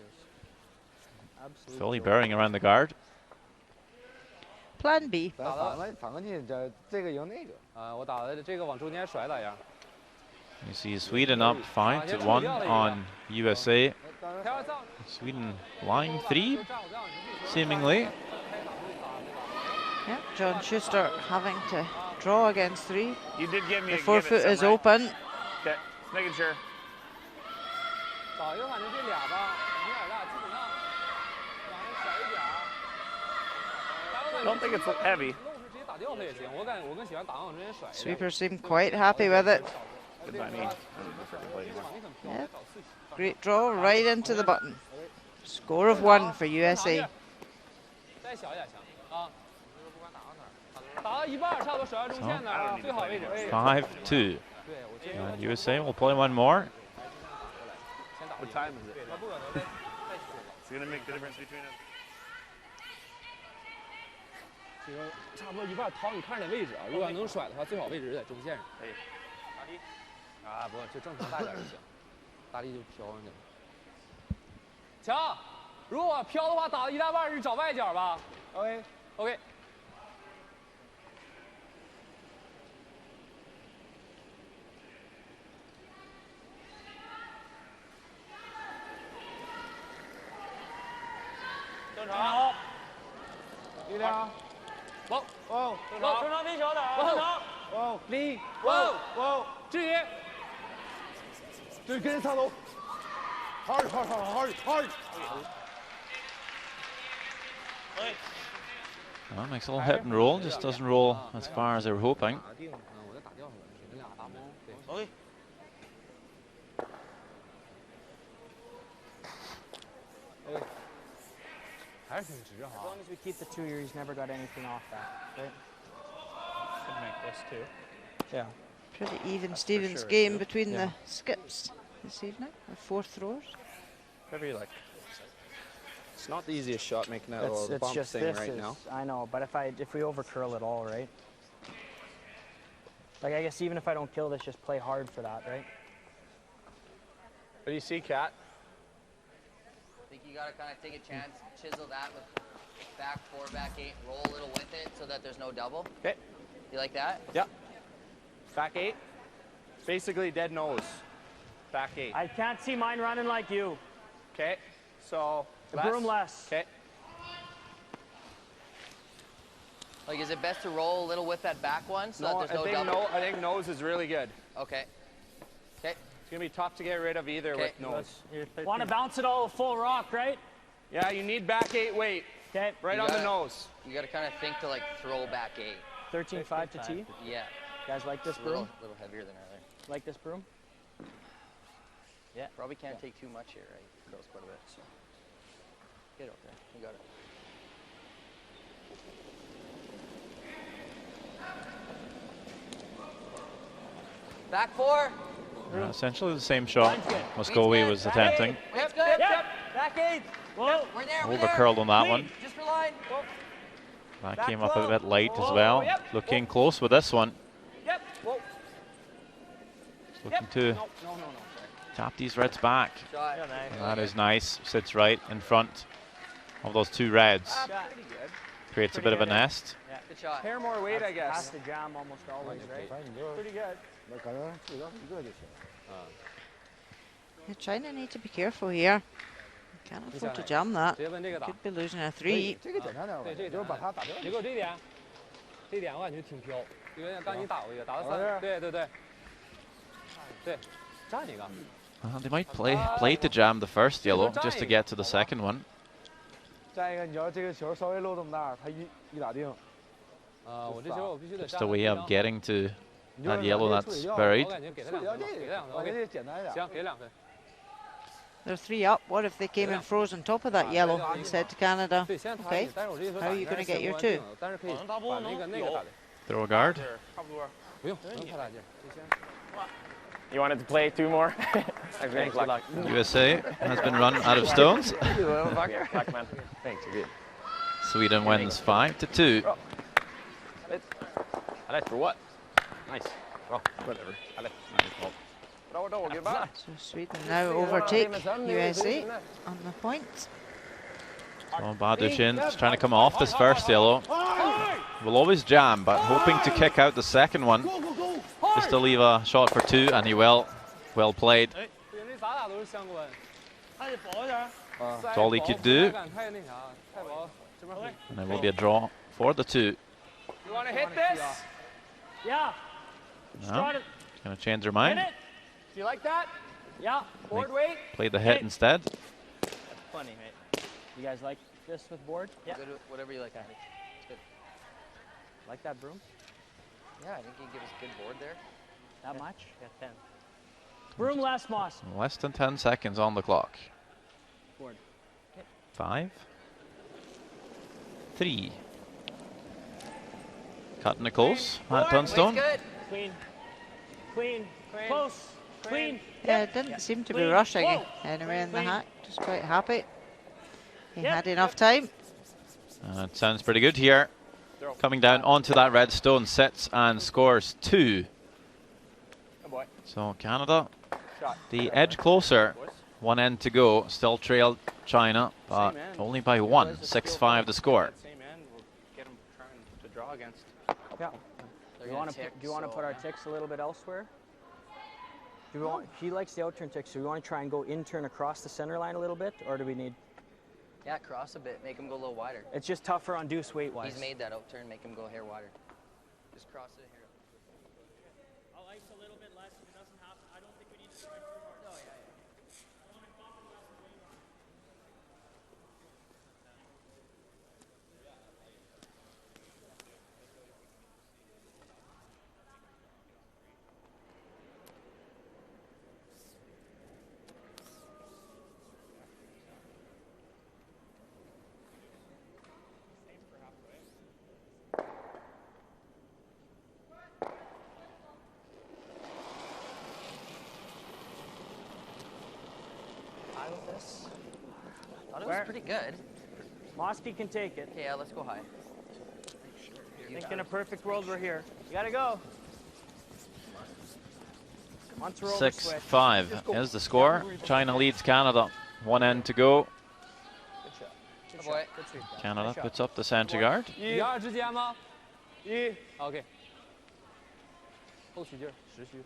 Absolute fully joke. burying around the guard. Plan B. 咱反个劲，这个赢那个。我打的这个往中间甩咋样？ You see Sweden up 5-1 on USA. 开玩笑。 Sweden line 3, seemingly. Yep, John Schuster having to draw against 3. You did give me The a 4 foot is open. Okay, just making sure. 早就反正这俩吧，有点大，基本上往上甩一点儿。 Don't think it's heavy. 漏是直接打掉它也行，我更喜欢打往中间甩。 Sweepers seem quite happy with it. Good by me. Yep. Great draw right into the button. Score of 1 for USA. 再小一点行啊。打到一半，差不多甩到中线那儿，最好位置。 5-2. And USA will play one more. What time is it? It's gonna make the difference between us. 这个差不多一半，掏你看着位置啊，如果要能甩的话，最好位置在中线上。可以。大力。啊，不，就正常大点就行，大力就飘上去了。强，如果飘的话，打到一大半是找外角吧 ？OK。正常。力量。走。哦。正常微小点啊。正常。哦。力。哦。至于。对，跟人上楼。hard. Well, makes a little hit and roll, just doesn't roll as far as they were hoping. 对。还是挺直哈。 As long as we keep the 2 here, he's never got anything off that, right? Could make this too. Yeah. Pretty even That's for Stevens sure, game too. between the skips this evening, with 4 throwers. Maybe like. It's not the easiest shot making that little It's bump just thing this right is, now. I know, but if we overcurl it all, right? Like, I guess even if I don't kill this, just play hard for that, right? What do you see, Kat? I think you gotta kind of take a chance, chisel that with back 4, back 8, roll a little with it so that there's no double. Okay. You like that? Yep. Back 8. Basically dead nose. Back 8. I can't see mine running like you. Okay. So. The broom less. Okay. Like, is it best to roll a little with that back one so that there's no double? I think nose is really good. Okay. Okay. It's gonna be tough to get rid of either with nose. Want to bounce it all full rock, right? Yeah, you need back 8 weight. Okay. Right on the nose. You gotta kind of think to like throw back 8. 13-5 to T. Yeah. Guys like this A broom? little heavier than earlier. Like this broom? Yeah. Probably can't take too much here, right? Curls quite a bit. So. Get out there. You got it. Back 4. Essentially the same shot Muscovy was attempting. That's good. Yep. Back 8. Whoa. We're there. Overcurled on that one. Just for line. That came up a bit late as well. Looking close with this one. Yep. Whoa. Looking to tap these reds back. And that is nice. Sits right in front of those 2 reds. Creates a bit of a nest. Yeah. Good shot. Pair more weight, I guess. Has to jam almost always, right? Pretty good. Yeah, China need to be careful here. Can't afford to jam that. 直接问这个打。 Could be losing a 3. 这个简单点，对，这个就是把它打掉。结果这一点，这一点我感觉挺飘，有点刚你打过一个，打到3，对对对，对，站一个。 They might play to jam the first yellow just to get to the second one. 再一个，你要这个球稍微漏这么大，他一打定。我这球我必须得。 Just a way of getting to that yellow that's buried. 我感觉给他2分，给他2分，OK， 简单一点。行，给2分。 They're 3 up. What if they came and froze on top of that yellow and said to Canada, 对，现在他 okay, 但是我这个球 how are you going to get your 2? 但是可以把那个打的。 Throw a guard. 不用太大劲，就先。 You wanted to play 2 more? Thanks, good luck. USA has been run out of stones. Luck, man. Thanks, you're good. Sweden wins 5-2. I left for what? Nice. Well, whatever. I left. So Sweden now overtake USA on the point. So Baduchin's trying to come off this first yellow. Will always jam, but hoping to kick out the second one. Just to leave a shot for 2, and he will. Well played. That's all he could do. And there will be a draw for the 2. You want to hit this? Yeah. No, going to change their mind. Do you like that? Yeah. Board weight. Play the hit instead. That's funny, mate. You guys like this with board? Yeah. Good, whatever you like. It's good. Like that broom? Yeah, I think you give us a good board there. That much? Yeah, 10. Broom last, Moss. Less than 10 seconds on the clock. Board. 5, 3. Cutting it close at Dunstone. Clean. Clean. Close. Clean. Yeah, it didn't seem to be rushing anyway in the hack. Just quite happy. He had enough time. It sounds pretty good here. Coming down onto that red stone, sits and scores 2. So Canada, the edge closer. 1 end to go. Still trailed China, but only by 1. 6-5 the score. Same end, we'll get him trying to draw against. Yeah. Do you want to put our ticks a little bit elsewhere? Do we want? He likes the out-turn ticks. So we want to try and go in-turn across the center line a little bit, or do we need? Yeah, cross a bit, make him go a little wider. It's just tougher on deuce weight-wise. He's made that out turn, make him go a hair wider. Just cross it here. I'll ice a little bit less. If it doesn't happen, I don't think we need to try too hard. No, yeah. That's pretty good. Mosky can take it. Okay, yeah, let's go high. I think in a perfect world we're here. You gotta go. Once we're over switch. 6-5 is the score. China leads Canada. 1 end to go. Good boy. Canada puts up the center guard. 1、2之间吗？1。OK。后取劲儿，10虚。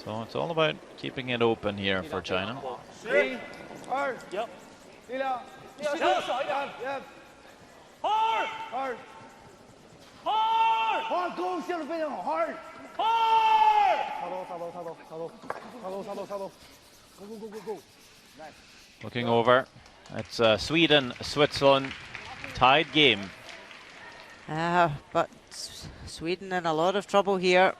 So it's all about keeping it open here for China. 1、2。Yep. 力量。少一点。Hard。Hard。Hard。Hard。Go， 线路非常好。Hard。Hard。擦走。Go。Nice。 Looking over, it's Sweden, Switzerland tied game. But Sweden in a lot of trouble here.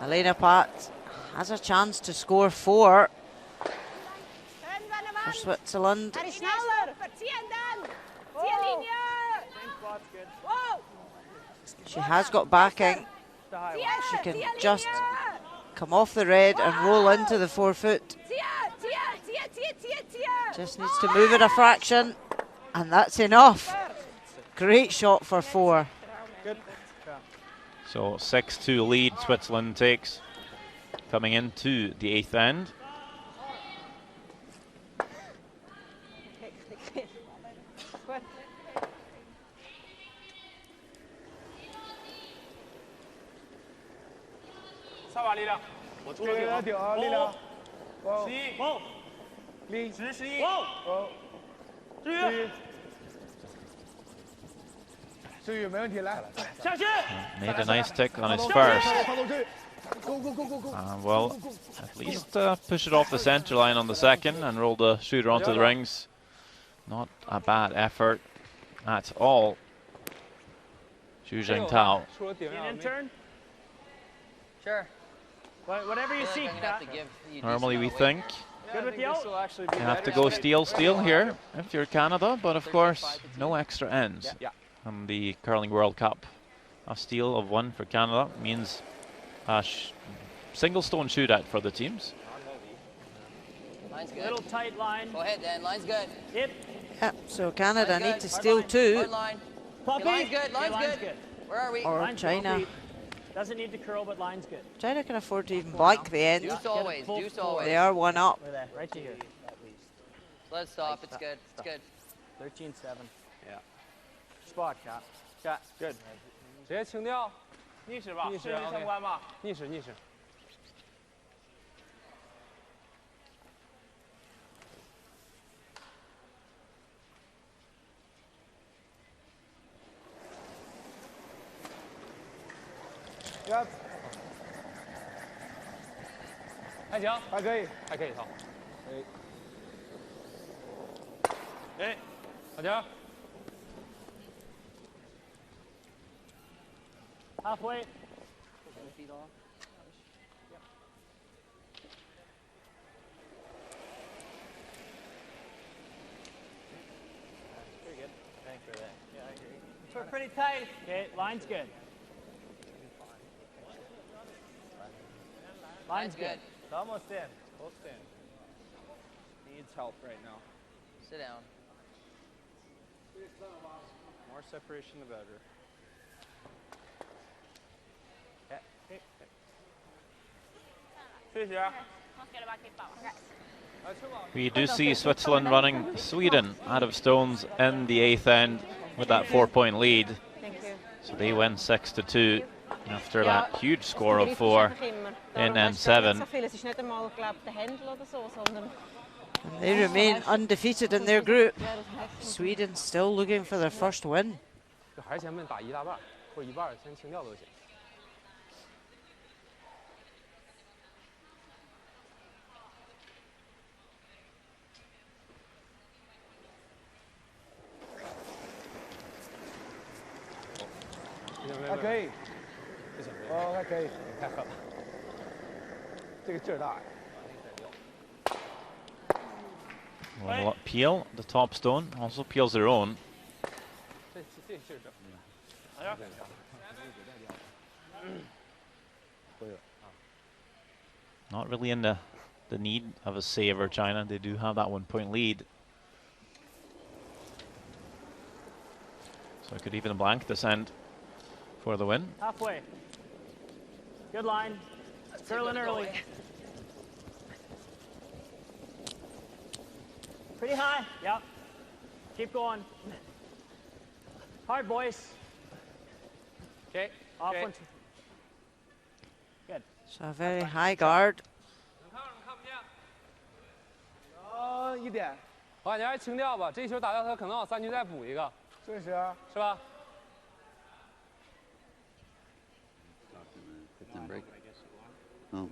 Elena Pat has a chance to score 4 for Switzerland. She has got backing. She can just come off the red and roll into the 4-foot. Just needs to move it a fraction, and that's enough. Great shot for 4. So 6-2 lead Switzerland takes, coming into the 8th end. Made a nice tick on his first. Well, at least push it off the center line on the second and roll the shooter onto the rings. Not a bad effort at all. Xu Zhengtao. Intern? Sure. Whatever you see. Normally we think Good with you. you have to go steal here if you're Canada, but of course no extra ends on the Curling World Cup. A steal of 1 for Canada means a single stone shootout for the teams. Line's good. Little tight line. Go ahead, Dan. Line's good. Yep. So Canada need to steal 2. Hard line. Okay, line's good. Line's good. Where are we? Or China. Doesn't need to curl, but line's good. China can afford to even blank the end. Deuce always. Deuce always. They are 1 up. Right to here. Let's stop. It's good. It's good. 13-7. Yeah. Spot, Cap. Cat. Good. 直接清掉。逆时吧，逆时相关吧。逆时。Yep。还行，还可以操。哎，好点儿。 Halfway. Pretty good. Thanks for that. Yeah, I agree. We're pretty tight. Okay, line's good. Line's good. It's almost in. Close in. Needs help right now. Sit down. More separation, the better. We do see Switzerland running Sweden out of stones in the 8th end with that 4-point lead. So they win 6-2 after that huge score of 4 in end 7. And they remain undefeated in their group. Sweden still looking for their first win. 就还是前面打一大半或者一半，先清掉都行。 还可以。哦，还可以。太狠了，这个劲儿大。 Well, Peel, the top stone, also peels their own. Not really in the need of a saver, China. They do have that 1 point lead. So I could even blank this end for the win. Halfway. Good line. Curling early. Pretty high. Yep. Keep going. Hard, boys. Okay. Off one. Good. So a very high guard. 一点。我感觉还是轻调吧，这一球打掉他，可能往3局再补一个。确实啊。是吧？ Oh.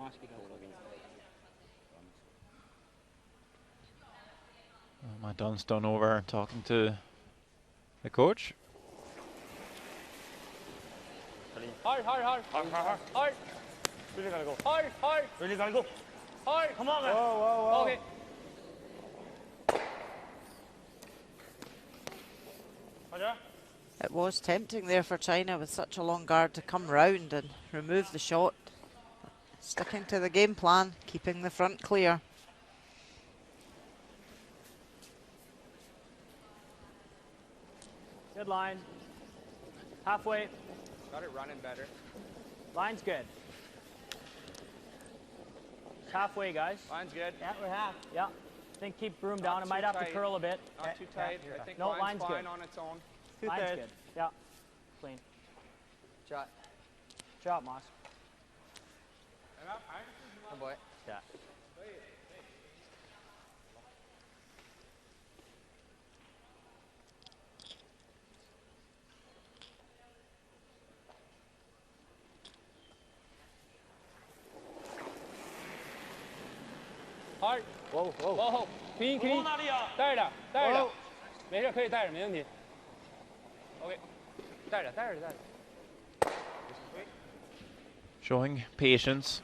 My Dunstone over talking to the coach. Hard. Really gotta go. Hard. Really gotta go. Hard. Come on, man. Whoa. Okay. It was tempting there for China with such a long guard to come round and remove the shot. Sticking to the game plan, keeping the front clear. Good line. Halfway. Got it running better. Line's good. Halfway, guys. Line's good. Yeah, we're half. Yeah. Think keep broom down. It might have to curl a bit. Not too tight. I think no, line's good. fine on its own. Line's good. Yeah. Clean. Shot. Shot, Moss. Oh boy. Yeah. Hard. 往后 clean。带着，没事，可以带着，没问题。OK， 带着。 Showing patience.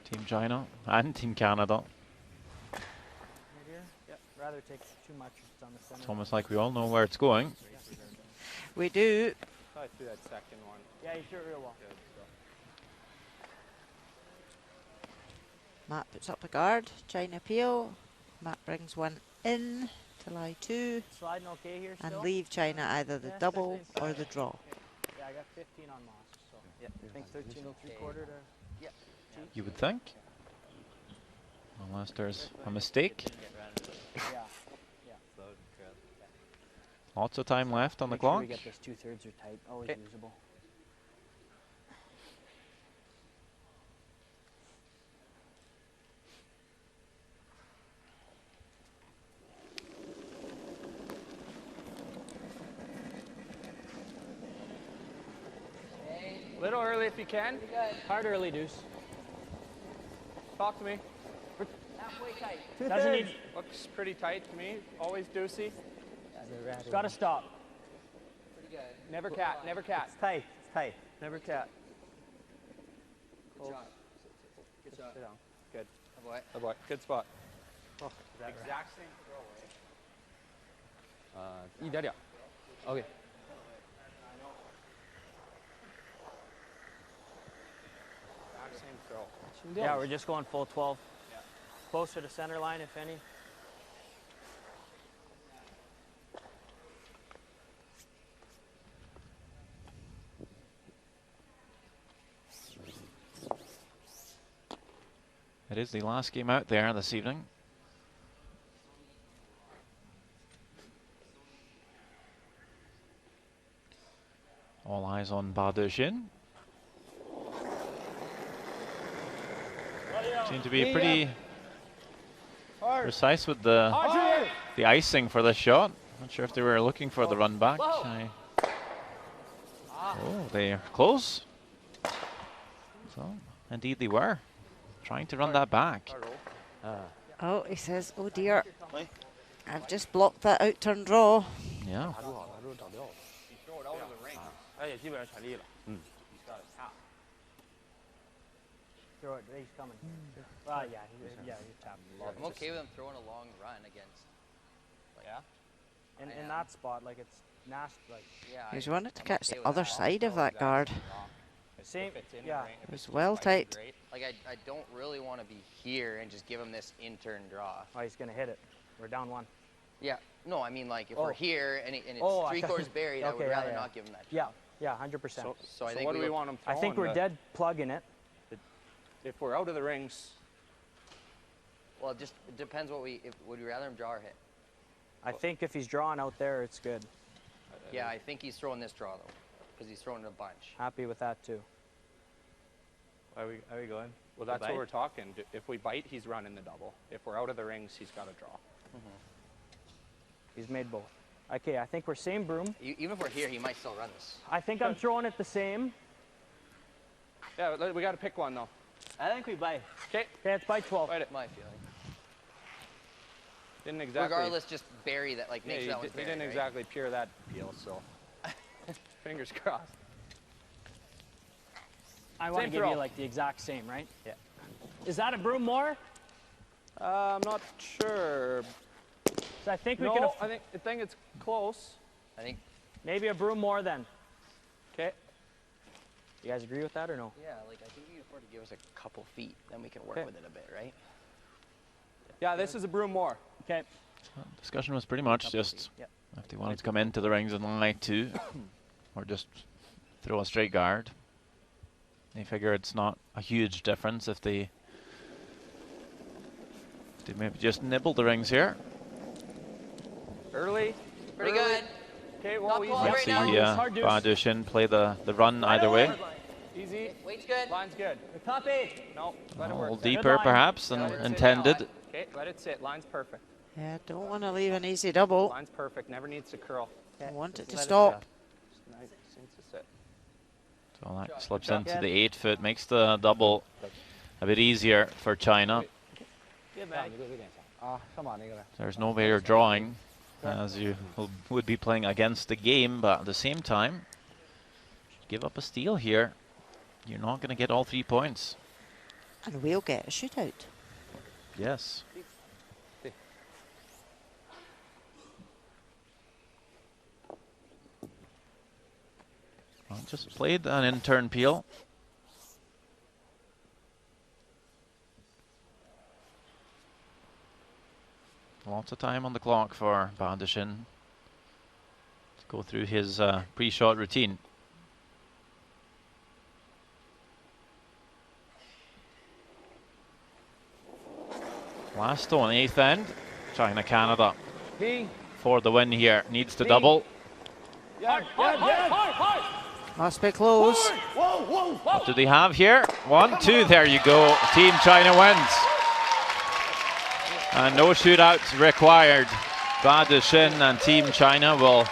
Team China and Team Canada. Yeah, rather take too much. It's on the center. It's almost like we all know where it's going. We do. Probably through that second one. Yeah, you threw it real well. Good, so. Matt puts up a guard. China peel. Matt brings one in to lie 2. Sliding okay here still? And leave China either the double or the draw. Yeah, I got 15 on Moss. So yeah, I think 13 and 3/4 to. Yeah. You would think. Unless there's a mistake. Yeah. Lots of time left on the Make sure clock. we get this 2/3 are tight, always usable. Little early if you can. Hard early, Deuce. Talk to me. Halfway tight. Doesn't need. Looks pretty tight to me. Always deucey. Got to stop. Pretty good. Never cat. It's tight. Never cat. Good shot. Good shot. Sit down. Good. Oh boy. Good spot. Exact same throw. 一点点。OK。 Same throw. Yeah, we're just going full 12. Yeah. Closer to center line, if any. It is the last game out there this evening. All eyes on Ba Dexin. Seem to be pretty precise with the icing for this shot. Not sure if they were looking for the run back. Oh, they are close. So, indeed they were. Trying to run that back. Oh, he says, oh dear. I've just blocked that out turn draw. Yeah. 而且基本上全力了。Throw it. He's coming. Yeah, he's tapping. I'm okay with him throwing a long run against. Like, yeah. In that spot, like it's nasty. Like He's wanted to catch the other side of that guard. Same. If it's in Yeah. the range, It was well tight. Great. Like I don't really want to be here and just give him this in-turn draw. Oh, he's gonna hit it. We're down 1. Yeah. No, I mean like if we're here and, it's I three-quarters thought- buried, I Okay, would yeah, rather yeah. not give him that draw. Yeah, 100%. So I think what do we want him I throwing? think we're dead plugging it. If we're out of the rings, Well, it depends what would you rather him draw or hit? I think if he's drawing out there, it's good. Yeah, I think he's throwing this draw though, because he's throwing a bunch. Happy with that too. are we going? Well, that's what we're talking. If we bite, he's running the double. If we're out of the rings, he's got to draw. He's made both. Okay, I think we're same broom. Even if we're here, he might still run this. I think I'm throwing it the same. Yeah, we got to pick one though. I think we bite. Okay. Okay, it's by 12. Bite it. My feeling. Didn't exactly. Regardless, just bury that. Like make sure that one's he buried, didn't right? exactly pure that peel, so fingers crossed. I want to Same give throw. you like the exact same, right? Yeah. Is that a broom more? I'm not sure. So I think we No, can. I think it's close. I think. Maybe a broom more then. Okay. You guys agree with that or no? Yeah, like I think you can afford to give us a couple feet, then we can work with it a bit, right? Yeah, this is a broom more. Okay. Discussion was pretty much just if they wanted to come into the rings and lie two, or just throw a straight guard. They figure it's not a huge difference if they maybe just nibble the rings here. Early. Pretty good. Okay, Not well, pulling easy. right now. Yeah, Badushin play the run either way. Easy. Weight's good. Line's good. The top 8. No, let it A work. little deeper perhaps than intended. Okay, let it sit. Line's perfect. Yeah, don't want to leave an easy double. Line's perfect. Never needs to curl. I want it to Let stop. Nice. Seems to sit. So that slips into the 8 foot, makes the double a bit easier for China. There's no way you're drawing, as you would be playing against the game, but at the same time, give up a steal here. You're not going to get all 3 points. And we'll get a shootout. Yes. Well, just played an in-turn peel. Lots of time on the clock for Badushin to go through his pre-shot routine. Last stone, 8th end. China, Canada for the win here. Needs to double. Must be close. What do they have here? 1-2. There you go. Team China wins. And no shootouts required. Badushin and Team China will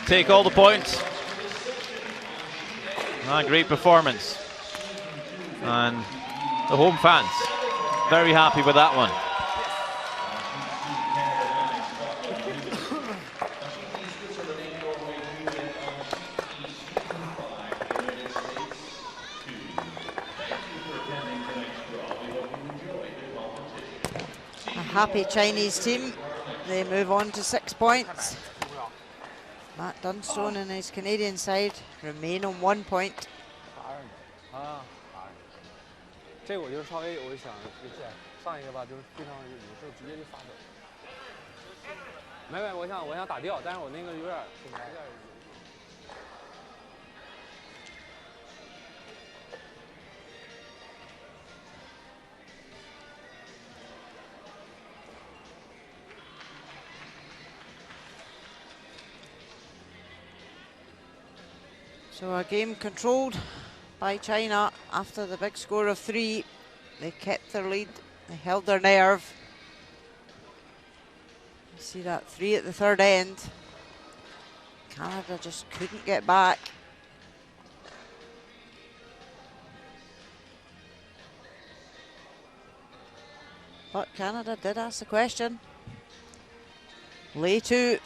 take all the points. Great performance. And the home fans very happy with that one. Happy Chinese team. They move on to 6 points. Matt Dunstone and his Canadian side remain on 1 point. 这我就稍微我就想上一个吧，就是非常有时候直接就发手。没，我想打掉，但是我那个有点。So a game controlled by China after the big score of 3. They kept their lead, they held their nerve. You see that 3 at the third end. Canada just couldn't get back. But Canada did ask the question. Lay 2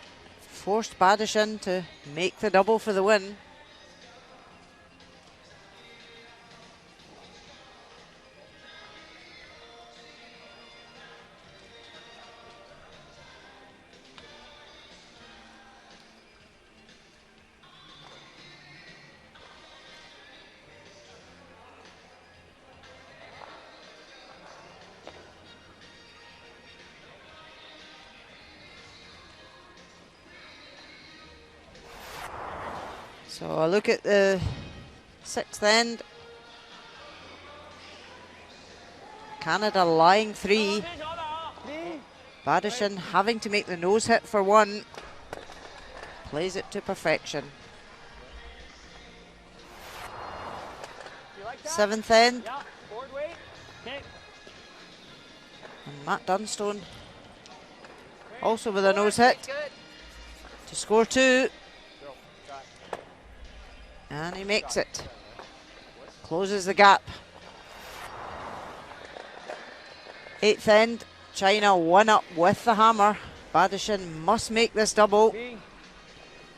forced Badushin to make the double for the win. So a look at the 6th end. Canada lying 3. Badishin having to make the nose hit for 1. Plays it to perfection. 7th end. And Matt Dunstone also with a nose hit to score 2. And he makes it. Closes the gap. 8th end. China 1 up with the hammer. Badishin must make this double.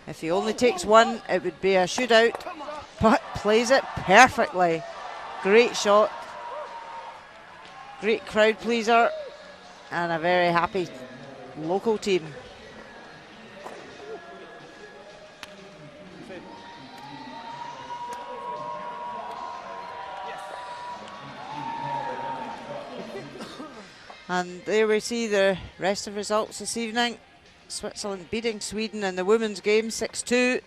If he only takes 1, it would be a shootout, but plays it perfectly. Great shot. Great crowd pleaser. And a very happy local team. And there we see the rest of results this evening. Switzerland beating Sweden in the women's game 6-2.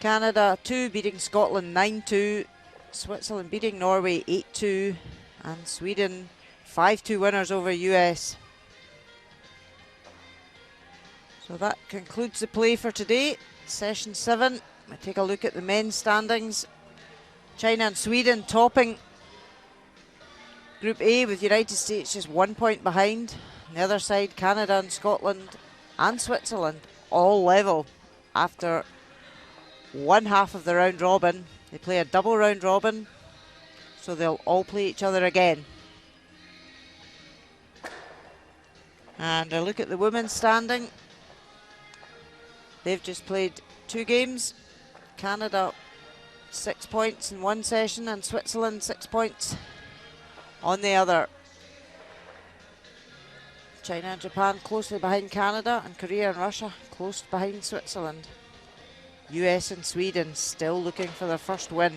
Canada 2 beating Scotland 9-2. Switzerland beating Norway 8-2. And Sweden 5-2 winners over US. So that concludes the play for today. Session 7. We take a look at the men's standings. China and Sweden topping Group A with United States just 1 point behind. On the other side, Canada and Scotland and Switzerland all level after one half of the round robin. They play a double round robin, so they'll all play each other again. And a look at the women's standing. They've just played 2 games. Canada 6 points in one session and Switzerland 6 points on the other. China and Japan closely behind Canada, and Korea and Russia close behind Switzerland. US and Sweden still looking for their first win.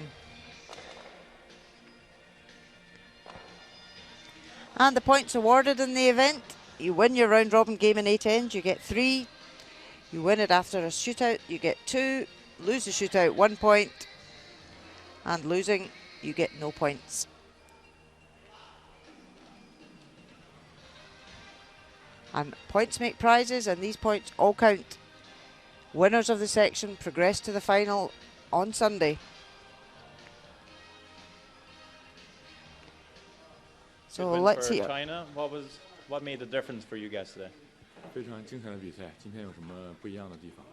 And the points awarded in the event: you win your round robin game in 8 ends, you get 3. You win it after a shootout, you get 2. Lose the shootout, 1 point. And losing, you get no points. And points make prizes, and these points all count. Winners of the section progress to the final on Sunday. So let's see. China, what made the difference for you guys today? 非常精彩的比赛，今天有什么不一样的地方？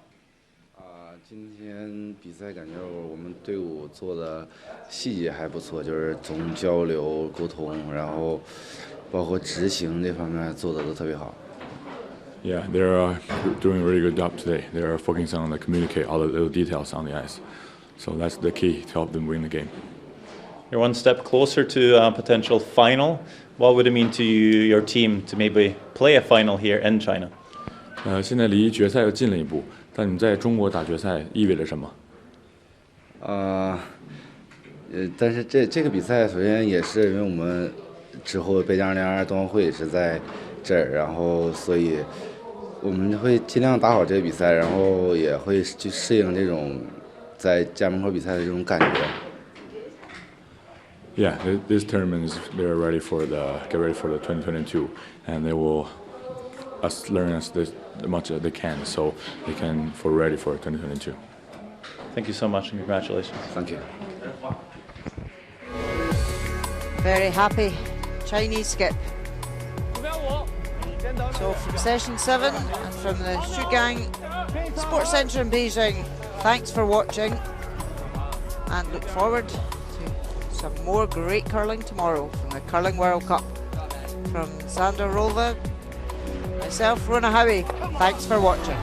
今天比赛感觉我们队伍做的细节还不错，就是从交流、沟通，然后包括执行这方面做的都特别好。Yeah, they're doing a really good job today. They are focusing on communicate all the little details on the ice. So that's the key to help them win the game. You're one step closer to a potential final. What would it mean to you, your team, to maybe play a final here in China? 现在离决赛又近了一步，但你在中国打决赛意味着什么？但是这个比赛首先也是因为我们之后北京2022冬奥会是在这儿，然后所以我们会尽量打好这个比赛，然后也会去适应这种在家门口比赛的这种感觉。Yeah, this tournament is they're ready for get ready for the 2022, and they will learn as much as they can, so they can ready for 2022. Thank you so much and congratulations. Thank you. Very happy Chinese skip. So from session 7 and from the Shugang Sports Centre in Beijing, thanks for watching and look forward to some more great curling tomorrow from the Curling World Cup. From Sander Rolva, myself, Rona Howie, thanks for watching.